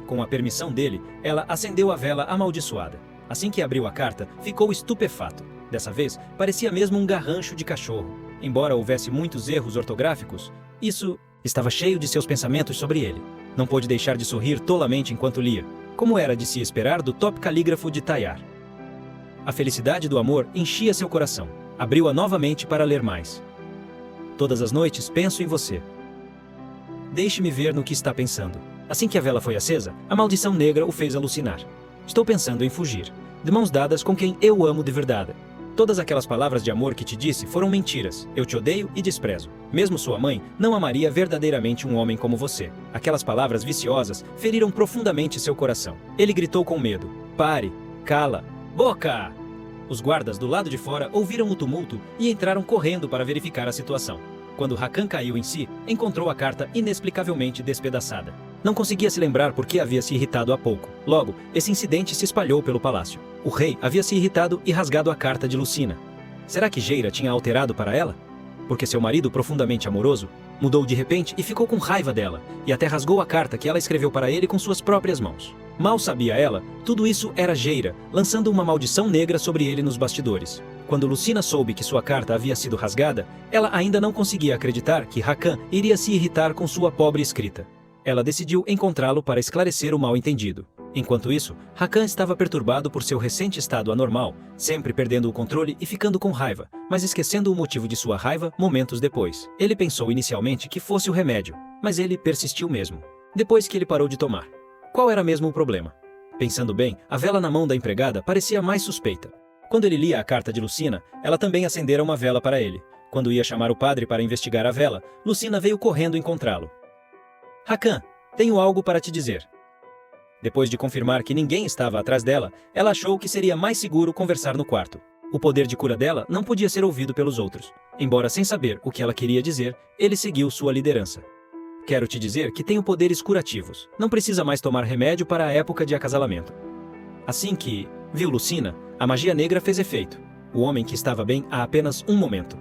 [SPEAKER 1] Com a permissão dele, ela acendeu a vela amaldiçoada. Assim que abriu a carta, ficou estupefato. Dessa vez, parecia mesmo um garrancho de cachorro. Embora houvesse muitos erros ortográficos, isso estava cheio de seus pensamentos sobre ele. Não pôde deixar de sorrir tolamente enquanto lia, como era de se esperar do top calígrafo de Tayar. A felicidade do amor enchia seu coração. Abriu-a novamente para ler mais. Todas as noites penso em você. Deixe-me ver no que está pensando. Assim que a vela foi acesa, a maldição negra o fez alucinar. Estou pensando em fugir, de mãos dadas com quem eu amo de verdade. Todas aquelas palavras de amor que te disse foram mentiras. Eu te odeio e desprezo. Mesmo sua mãe não amaria verdadeiramente um homem como você. Aquelas palavras viciosas feriram profundamente seu coração. Ele gritou com medo. Pare! Cala! Boca! Os guardas do lado de fora ouviram o tumulto e entraram correndo para verificar a situação. Quando Hakan caiu em si, encontrou a carta inexplicavelmente despedaçada. Não conseguia se lembrar por que havia se irritado há pouco. Logo, esse incidente se espalhou pelo palácio. O rei havia se irritado e rasgado a carta de Lucina. Será que Jaira tinha alterado para ela? Porque seu marido, profundamente amoroso, mudou de repente e ficou com raiva dela, e até rasgou a carta que ela escreveu para ele com suas próprias mãos. Mal sabia ela, tudo isso era Jaira, lançando uma maldição negra sobre ele nos bastidores. Quando Lucina soube que sua carta havia sido rasgada, ela ainda não conseguia acreditar que Hakan iria se irritar com sua pobre escrita. Ela decidiu encontrá-lo para esclarecer o mal-entendido. Enquanto isso, Hakan estava perturbado por seu recente estado anormal, sempre perdendo o controle e ficando com raiva, mas esquecendo o motivo de sua raiva momentos depois. Ele pensou inicialmente que fosse o remédio, mas ele persistiu mesmo. Depois que ele parou de tomar. Qual era mesmo o problema? Pensando bem, a vela na mão da empregada parecia mais suspeita. Quando ele lia a carta de Lucina, ela também acendera uma vela para ele. Quando ia chamar o padre para investigar a vela, Lucina veio correndo encontrá-lo.
[SPEAKER 2] Hakan, tenho algo para te dizer. Depois de confirmar que ninguém estava atrás dela, ela achou que seria mais seguro conversar no quarto. O poder de cura dela não podia ser ouvido pelos outros. Embora sem saber o que ela queria dizer, ele seguiu sua liderança. Quero te dizer que tenho poderes curativos. Não precisa mais tomar remédio para a época de acasalamento. Assim que viu Lucina, a magia negra fez efeito. O homem que estava bem há apenas um momento.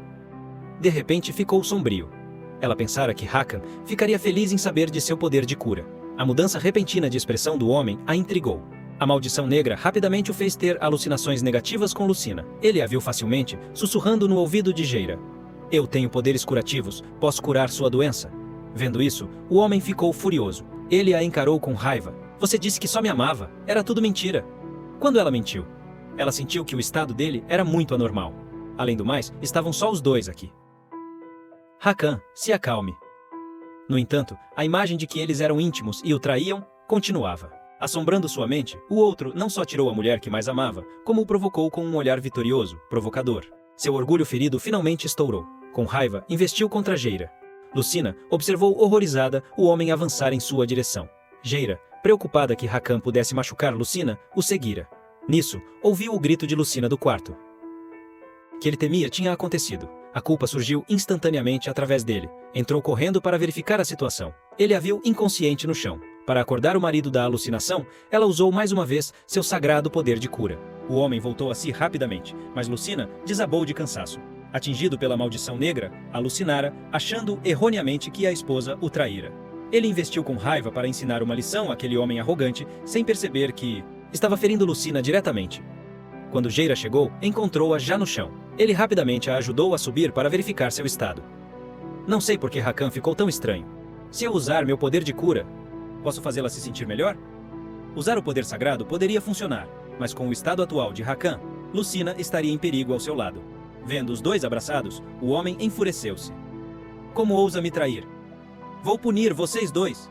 [SPEAKER 2] De repente ficou sombrio. Ela pensara que Hakan ficaria feliz em saber de seu poder de cura. A mudança repentina de expressão do homem a intrigou. A maldição negra rapidamente o fez ter alucinações negativas com Lucina. Ele a viu facilmente, sussurrando no ouvido de Geira. Eu tenho poderes curativos, posso curar sua doença. Vendo isso, o homem ficou furioso. Ele a encarou com raiva. Você disse que só me amava. Era tudo mentira. Quando ela mentiu? Ela sentiu que o estado dele era muito anormal. Além do mais, estavam só os dois aqui. Hakan, se acalme. No entanto, a imagem de que eles eram íntimos e o traíam, continuava. Assombrando sua mente, o outro não só tirou a mulher que mais amava, como o provocou com um olhar vitorioso, provocador. Seu orgulho ferido finalmente estourou. Com raiva, investiu contra Geira. Lucina observou horrorizada o homem avançar em sua direção. Geira, preocupada que Hakan pudesse machucar Lucina, o seguira. Nisso, ouviu o grito de Lucina do quarto. Que ele temia tinha acontecido. A culpa surgiu instantaneamente através dele. Entrou correndo para verificar a situação. Ele a viu inconsciente no chão. Para acordar o marido da alucinação, ela usou mais uma vez seu sagrado poder de cura. O homem voltou a si rapidamente, mas Lucina desabou de cansaço. Atingido pela maldição negra, alucinara, achando erroneamente que a esposa o traíra. Ele investiu com raiva para ensinar uma lição àquele homem arrogante, sem perceber que estava ferindo Lucina diretamente. Quando Geira chegou, encontrou-a já no chão. Ele rapidamente a ajudou a subir para verificar seu estado. Não sei por que Hakan ficou tão estranho. Se eu usar meu poder de cura, posso fazê-la se sentir melhor? Usar o poder sagrado poderia funcionar, mas com o estado atual de Hakan, Lucina estaria em perigo ao seu lado. Vendo os dois abraçados, o homem enfureceu-se. Como ousa me trair? Vou punir vocês dois.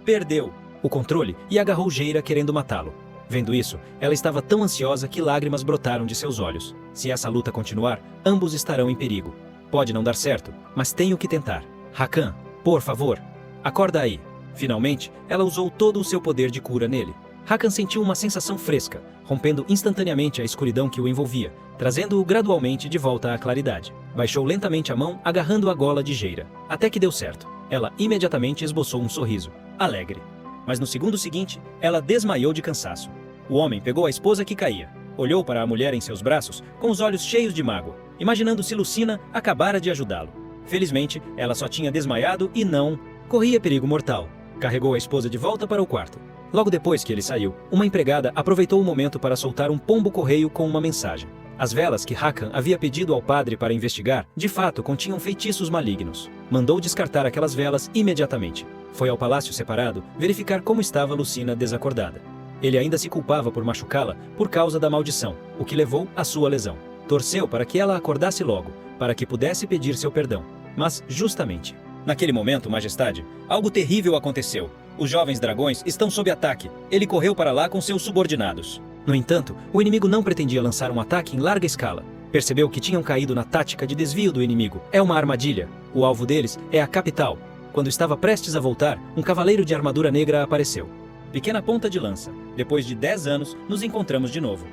[SPEAKER 2] Perdeu o controle e agarrou Geira querendo matá-lo. Vendo isso, ela estava tão ansiosa que lágrimas brotaram de seus olhos. Se essa luta continuar, ambos estarão em perigo. Pode não dar certo, mas tenho que tentar. Hakan, por favor, acorda aí. Finalmente, ela usou todo o seu poder de cura nele. Hakan sentiu uma sensação fresca, rompendo instantaneamente a escuridão que o envolvia, trazendo-o gradualmente de volta à claridade. Baixou lentamente a mão, agarrando a gola de Geira. Até que deu certo. Ela imediatamente esboçou um sorriso, alegre. Mas no segundo seguinte, ela desmaiou de cansaço. O homem pegou a esposa que caía, olhou para a mulher em seus braços, com os olhos cheios de mágoa, imaginando se Lucina acabara de ajudá-lo. Felizmente, ela só tinha desmaiado e não corria perigo mortal. Carregou a esposa de volta para o quarto. Logo depois que ele saiu, uma empregada aproveitou o momento para soltar um pombo-correio com uma mensagem. As velas que Hakan havia pedido ao padre para investigar, de fato continham feitiços malignos. Mandou descartar aquelas velas imediatamente. Foi ao palácio separado verificar como estava Lucina desacordada. Ele ainda se culpava por machucá-la por causa da maldição, o que levou à sua lesão. Torceu para que ela acordasse logo, para que pudesse pedir seu perdão. Mas, justamente naquele momento, Majestade, algo terrível aconteceu. Os jovens dragões estão sob ataque. Ele correu para lá com seus subordinados. No entanto, o inimigo não pretendia lançar um ataque em larga escala. Percebeu que tinham caído na tática de desvio do inimigo. É uma armadilha. O alvo deles é a capital. Quando estava prestes a voltar, um cavaleiro de armadura negra apareceu. Pequena ponta de lança. Depois de 10 anos, nos encontramos de novo.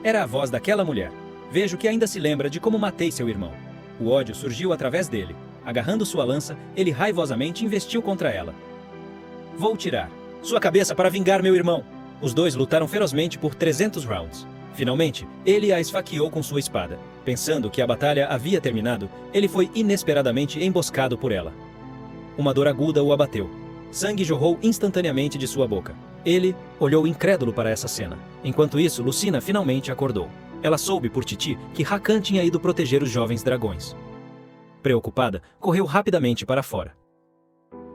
[SPEAKER 2] Era a voz daquela mulher. Vejo que ainda se lembra de como matei seu irmão. O ódio surgiu através dele. Agarrando sua lança, ele raivosamente investiu contra ela. Vou tirar sua cabeça para vingar meu irmão. Os dois lutaram ferozmente por 300 rounds. Finalmente, ele a esfaqueou com sua espada. Pensando que a batalha havia terminado, ele foi inesperadamente emboscado por ela. Uma dor aguda o abateu. Sangue jorrou instantaneamente de sua boca. Ele olhou incrédulo para essa cena. Enquanto isso, Lucina finalmente acordou. Ela soube por Titi que Hakan tinha ido proteger os jovens dragões. Preocupada, correu rapidamente para fora.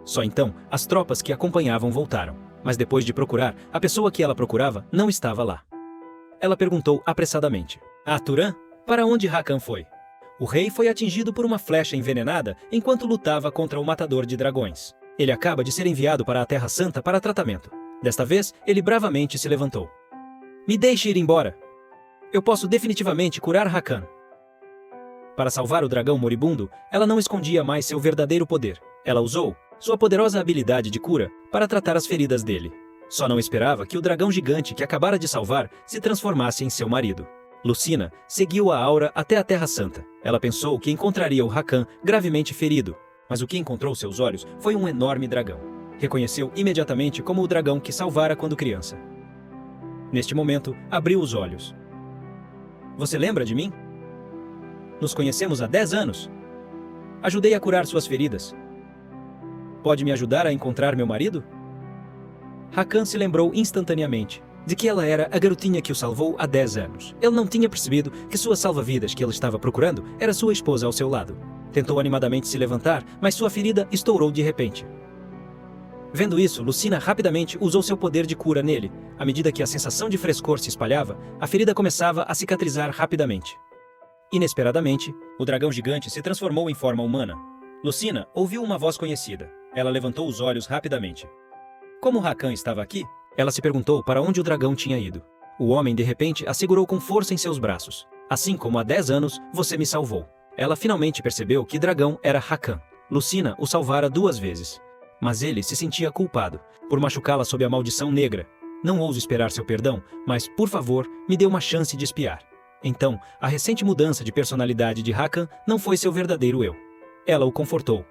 [SPEAKER 2] Só então, as tropas que acompanhavam voltaram. Mas depois de procurar, a pessoa que ela procurava não estava lá. Ela perguntou apressadamente. Turan, para onde Hakan foi? O rei foi atingido por uma flecha envenenada enquanto lutava contra o matador de dragões. Ele acaba de ser enviado para a Terra Santa para tratamento. Desta vez, ele bravamente se levantou. Me deixe ir embora. Eu posso definitivamente curar Hakan. Para salvar o dragão moribundo, ela não escondia mais seu verdadeiro poder. Ela usou
[SPEAKER 1] sua poderosa habilidade de cura para tratar as feridas dele. Só não esperava que o dragão gigante que acabara de salvar se transformasse em seu marido. Lucina seguiu a aura até a Terra Santa. Ela pensou que encontraria o Hakan gravemente ferido, mas o que encontrou seus olhos foi um enorme dragão. Reconheceu imediatamente como o dragão que salvara quando criança. Neste momento, abriu os olhos. Você lembra de mim? Nos conhecemos há 10 anos. Ajudei a curar suas feridas. Pode me ajudar a encontrar meu marido? Hakan se lembrou instantaneamente de que ela era a garotinha que o salvou há 10 anos. Ele não tinha percebido que sua salva-vidas que ele estava procurando era sua esposa ao seu lado. Tentou animadamente se levantar, mas sua ferida estourou de repente. Vendo isso, Lucina rapidamente usou seu poder de cura nele. À medida que a sensação de frescor se espalhava, a ferida começava a cicatrizar rapidamente. Inesperadamente, o dragão gigante se transformou em forma humana. Lucina ouviu uma voz conhecida. Ela levantou os olhos rapidamente. Como Hakan estava aqui? Ela se perguntou para onde o dragão tinha ido. O homem, de repente, a segurou com força em seus braços. Assim como há 10 anos, você me salvou. Ela finalmente percebeu que dragão era Hakan. Lucina o salvara 2 vezes. Mas ele se sentia culpado por machucá-la sob a maldição negra. Não ouso esperar seu perdão, mas, por favor, me dê uma chance de espiar. Então, a recente mudança de personalidade de Hakan não foi seu verdadeiro eu. Ela o confortou.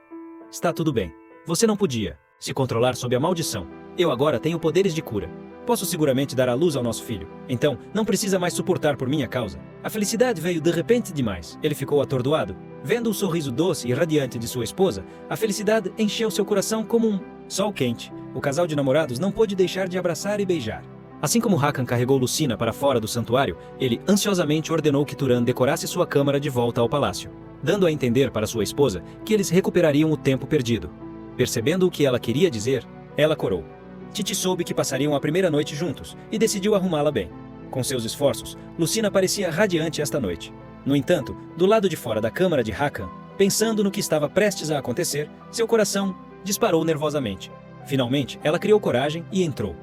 [SPEAKER 1] Está tudo bem. Você não podia se controlar sob a maldição. Eu agora tenho poderes de cura. Posso seguramente dar à luz ao nosso filho. Então, não precisa mais suportar por minha causa. A felicidade veio de repente demais. Ele ficou atordoado. Vendo o sorriso doce e radiante de sua esposa, a felicidade encheu seu coração como um sol quente. O casal de namorados não pôde deixar de abraçar e beijar. Assim como Hakan carregou Lucina para fora do santuário, ele ansiosamente ordenou que Turan decorasse sua câmara de volta ao palácio, dando a entender para sua esposa que eles recuperariam o tempo perdido. Percebendo o que ela queria dizer, ela corou. Titi soube que passariam a primeira noite juntos e decidiu arrumá-la bem. Com seus esforços, Lucina parecia radiante esta noite. No entanto, do lado de fora da câmara de Hakan, pensando no que estava prestes a acontecer, seu coração disparou nervosamente. Finalmente, ela criou coragem e entrou.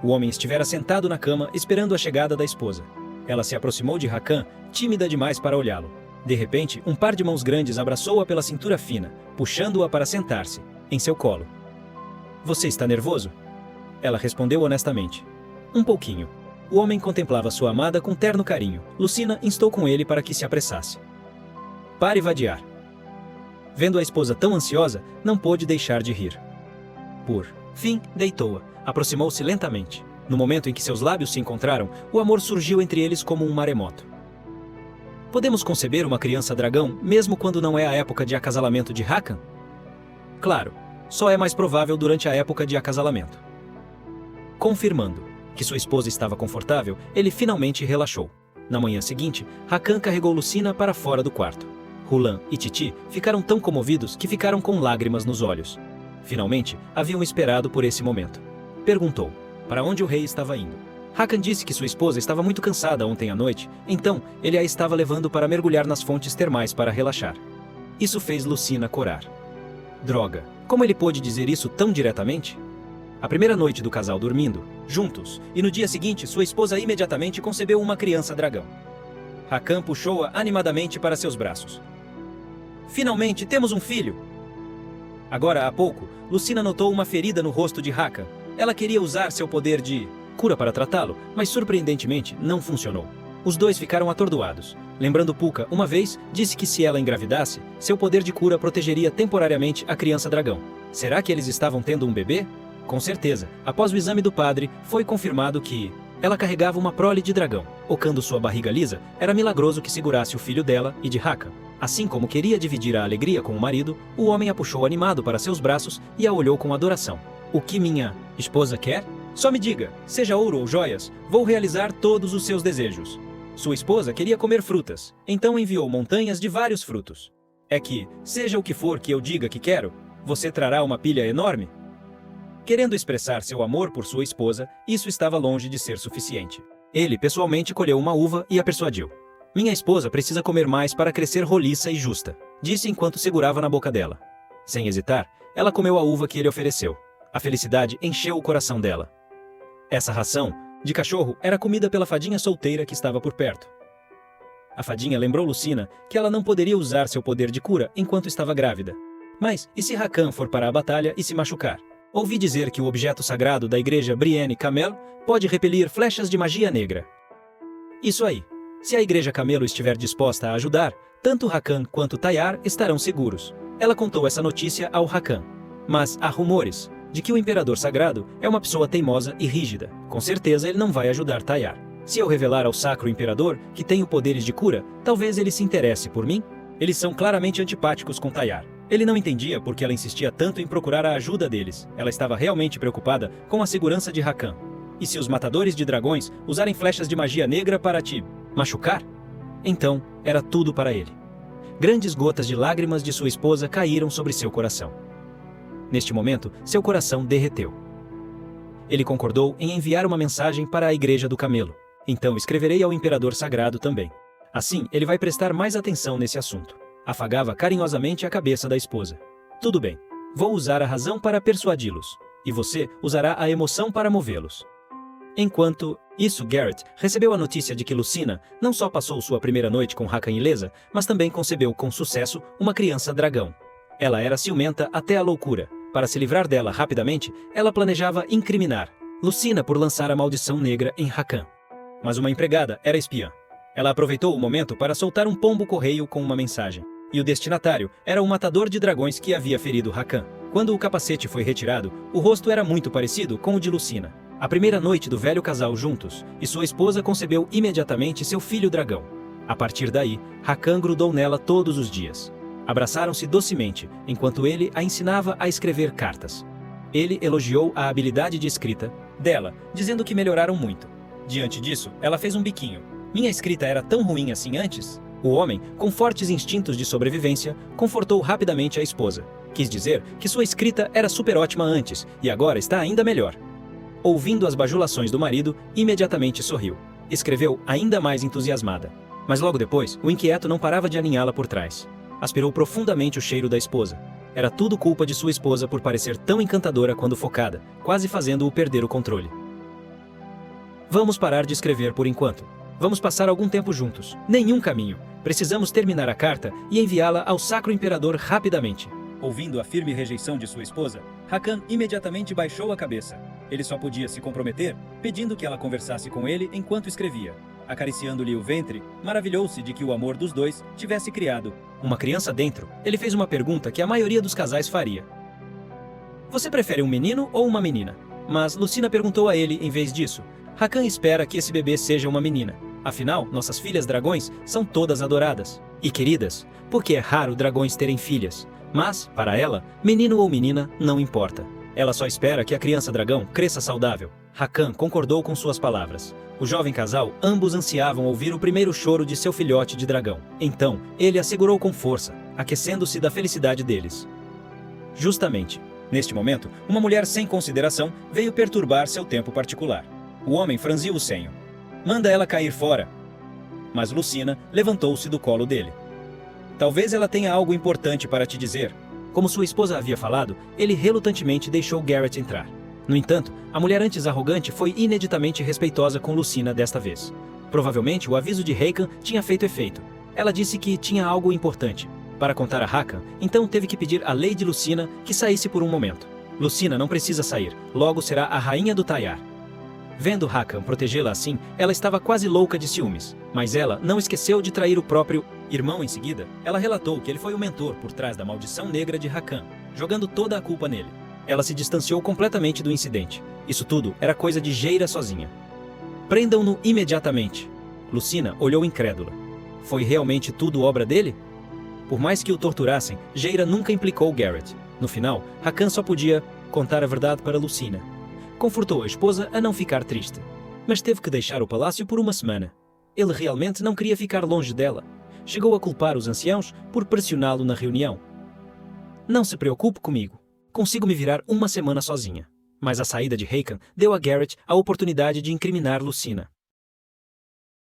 [SPEAKER 1] O homem estivera sentado na cama esperando a chegada da esposa. Ela se aproximou de Hakan, tímida demais para olhá-lo. De repente, um par de mãos grandes abraçou-a pela cintura fina, puxando-a para sentar-se em seu colo. Você está nervoso? Ela respondeu honestamente. Um pouquinho. O homem contemplava sua amada com terno carinho. Lucina instou com ele para que se apressasse. Pare vadiar. Vendo a esposa tão ansiosa, não pôde deixar de rir. Por fim, deitou-a. Aproximou-se lentamente. No momento em que seus lábios se encontraram, o amor surgiu entre eles como um maremoto. Podemos conceber uma criança dragão, mesmo quando não é a época de acasalamento de Hakan? Claro, só é mais provável durante a época de acasalamento. Confirmando que sua esposa estava confortável, ele finalmente relaxou. Na manhã seguinte, Hakan carregou Lucina para fora do quarto. Hulan e Titi ficaram tão comovidos que ficaram com lágrimas nos olhos. Finalmente, haviam esperado por esse momento. Perguntou para onde o rei estava indo. Hakan disse que sua esposa estava muito cansada ontem à noite, então ele a estava levando para mergulhar nas fontes termais para relaxar. Isso fez Lucina corar. Droga, como ele pôde dizer isso tão diretamente? A primeira noite do casal dormindo, juntos, e no dia seguinte sua esposa imediatamente concebeu uma criança dragão. Hakan puxou-a animadamente para seus braços. Finalmente temos um filho! Agora há pouco, Lucina notou uma ferida no rosto de Hakan. Ela queria usar seu poder de cura para tratá-lo, mas surpreendentemente não funcionou. Os dois ficaram atordoados. Lembrando Puka, uma vez, disse que se ela engravidasse, seu poder de cura protegeria temporariamente a criança dragão. Será que eles estavam tendo um bebê? Com certeza, após o exame do padre, foi confirmado que ela carregava uma prole de dragão. Ocando sua barriga lisa, era milagroso que segurasse o filho dela e de Hakan. Assim como queria dividir a alegria com o marido, o homem a puxou animado para seus braços e a olhou com adoração. O que minha esposa quer? Só me diga, seja ouro ou joias, vou realizar todos os seus desejos. Sua esposa queria comer frutas, então enviou montanhas de vários frutos. É que, seja o que for que eu diga que quero, você trará uma pilha enorme? Querendo expressar seu amor por sua esposa, isso estava longe de ser suficiente. Ele pessoalmente colheu uma uva e a persuadiu. Minha esposa precisa comer mais para crescer roliça e justa, disse enquanto segurava na boca dela. Sem hesitar, ela comeu a uva que ele ofereceu. A felicidade encheu o coração dela. Essa ração de cachorro era comida pela fadinha solteira que estava por perto. A fadinha lembrou Lucina que ela não poderia usar seu poder de cura enquanto estava grávida. Mas, e se Hakan for para a batalha e se machucar? Ouvi dizer que o objeto sagrado da igreja Brienne Camel pode repelir flechas de magia negra. Isso aí. Se a igreja Camelo estiver disposta a ajudar, tanto Hakan quanto Tayar estarão seguros. Ela contou essa notícia ao Hakan. Mas há rumores de que o Imperador Sagrado é uma pessoa teimosa e rígida. Com certeza ele não vai ajudar Tayar. Se eu revelar ao Sacro Imperador que tenho poderes de cura, talvez ele se interesse por mim? Eles são claramente antipáticos com Tayar. Ele não entendia por que ela insistia tanto em procurar a ajuda deles. Ela estava realmente preocupada com a segurança de Hakan. E se os matadores de dragões usarem flechas de magia negra para te machucar? Então, era tudo para ele. Grandes gotas de lágrimas de sua esposa caíram sobre seu coração. Neste momento, seu coração derreteu. Ele concordou em enviar uma mensagem para a Igreja do Camelo. Então escreverei ao Imperador Sagrado também. Assim, ele vai prestar mais atenção nesse assunto. Afagava carinhosamente a cabeça da esposa. Tudo bem. Vou usar a razão para persuadi-los. E você usará a emoção para movê-los. Enquanto isso, Garrett recebeu a notícia de que Lucina não só passou sua primeira noite com Hakan ilesa, mas também concebeu com sucesso uma criança dragão. Ela era ciumenta até a loucura. Para se livrar dela rapidamente, ela planejava incriminar Lucina por lançar a maldição negra em Hakan. Mas uma empregada era espiã. Ela aproveitou o momento para soltar um pombo-correio com uma mensagem. E o destinatário era o matador de dragões que havia ferido Hakan. Quando o capacete foi retirado, o rosto era muito parecido com o de Lucina. A primeira noite do velho casal juntos, e sua esposa concebeu imediatamente seu filho dragão. A partir daí, Hakan grudou nela todos os dias. Abraçaram-se docemente, enquanto ele a ensinava a escrever cartas. Ele elogiou a habilidade de escrita dela, dizendo que melhoraram muito. Diante disso, ela fez um biquinho. Minha escrita era tão ruim assim antes? O homem, com fortes instintos de sobrevivência, confortou rapidamente a esposa. Quis dizer que sua escrita era super ótima antes, e agora está ainda melhor. Ouvindo as bajulações do marido, imediatamente sorriu. Escreveu ainda mais entusiasmada. Mas logo depois, o inquieto não parava de aninhá-la por trás. Aspirou profundamente o cheiro da esposa. Era tudo culpa de sua esposa por parecer tão encantadora quando focada, quase fazendo-o perder o controle. Vamos parar de escrever por enquanto. Vamos passar algum tempo juntos. Nenhum caminho. Precisamos terminar a carta e enviá-la ao Sacro Imperador rapidamente. Ouvindo a firme rejeição de sua esposa, Hakan imediatamente baixou a cabeça. Ele só podia se comprometer, pedindo que ela conversasse com ele enquanto escrevia. Acariciando-lhe o ventre, maravilhou-se de que o amor dos dois tivesse criado uma criança dentro. Ele fez uma pergunta que a maioria dos casais faria. Você prefere um menino ou uma menina? Mas Lucina perguntou a ele em vez disso. Hakan espera que esse bebê seja uma menina. Afinal, nossas filhas dragões são todas adoradas e queridas, porque é raro dragões terem filhas. Mas, para ela, menino ou menina não importa. Ela só espera que a criança dragão cresça saudável. Hakan concordou com suas palavras. O jovem casal, ambos ansiavam ouvir o primeiro choro de seu filhote de dragão. Então, ele a segurou com força, aquecendo-se da felicidade deles. Justamente, neste momento, uma mulher sem consideração veio perturbar seu tempo particular. O homem franziu o senho. Manda ela cair fora. Mas Lucina levantou-se do colo dele. Talvez ela tenha algo importante para te dizer. Como sua esposa havia falado, ele relutantemente deixou Garrett entrar. No entanto, a mulher antes arrogante foi ineditamente respeitosa com Lucina desta vez. Provavelmente o aviso de Hakan tinha feito efeito. Ela disse que tinha algo importante para contar a Hakan, então teve que pedir à Lady Lucina que saísse por um momento. Lucina não precisa sair, logo será a rainha do Tayar. Vendo Hakan protegê-la assim, ela estava quase louca de ciúmes, mas ela não esqueceu de trair o próprio irmão em seguida. Ela relatou que ele foi o mentor por trás da maldição negra de Hakan, jogando toda a culpa nele. Ela se distanciou completamente do incidente. Isso tudo era coisa de Jaira sozinha. Prendam-no imediatamente. Lucina olhou incrédula. Foi realmente tudo obra dele? Por mais que o torturassem, Jaira nunca implicou Garrett. No final, Hakan só podia contar a verdade para Lucina. Confortou a esposa a não ficar triste. Mas teve que deixar o palácio por uma semana. Ele realmente não queria ficar longe dela. Chegou a culpar os anciãos por pressioná-lo na reunião. Não se preocupe comigo. Consigo me virar uma semana sozinha. Mas a saída de Hakan deu a Garrett a oportunidade de incriminar Lucina.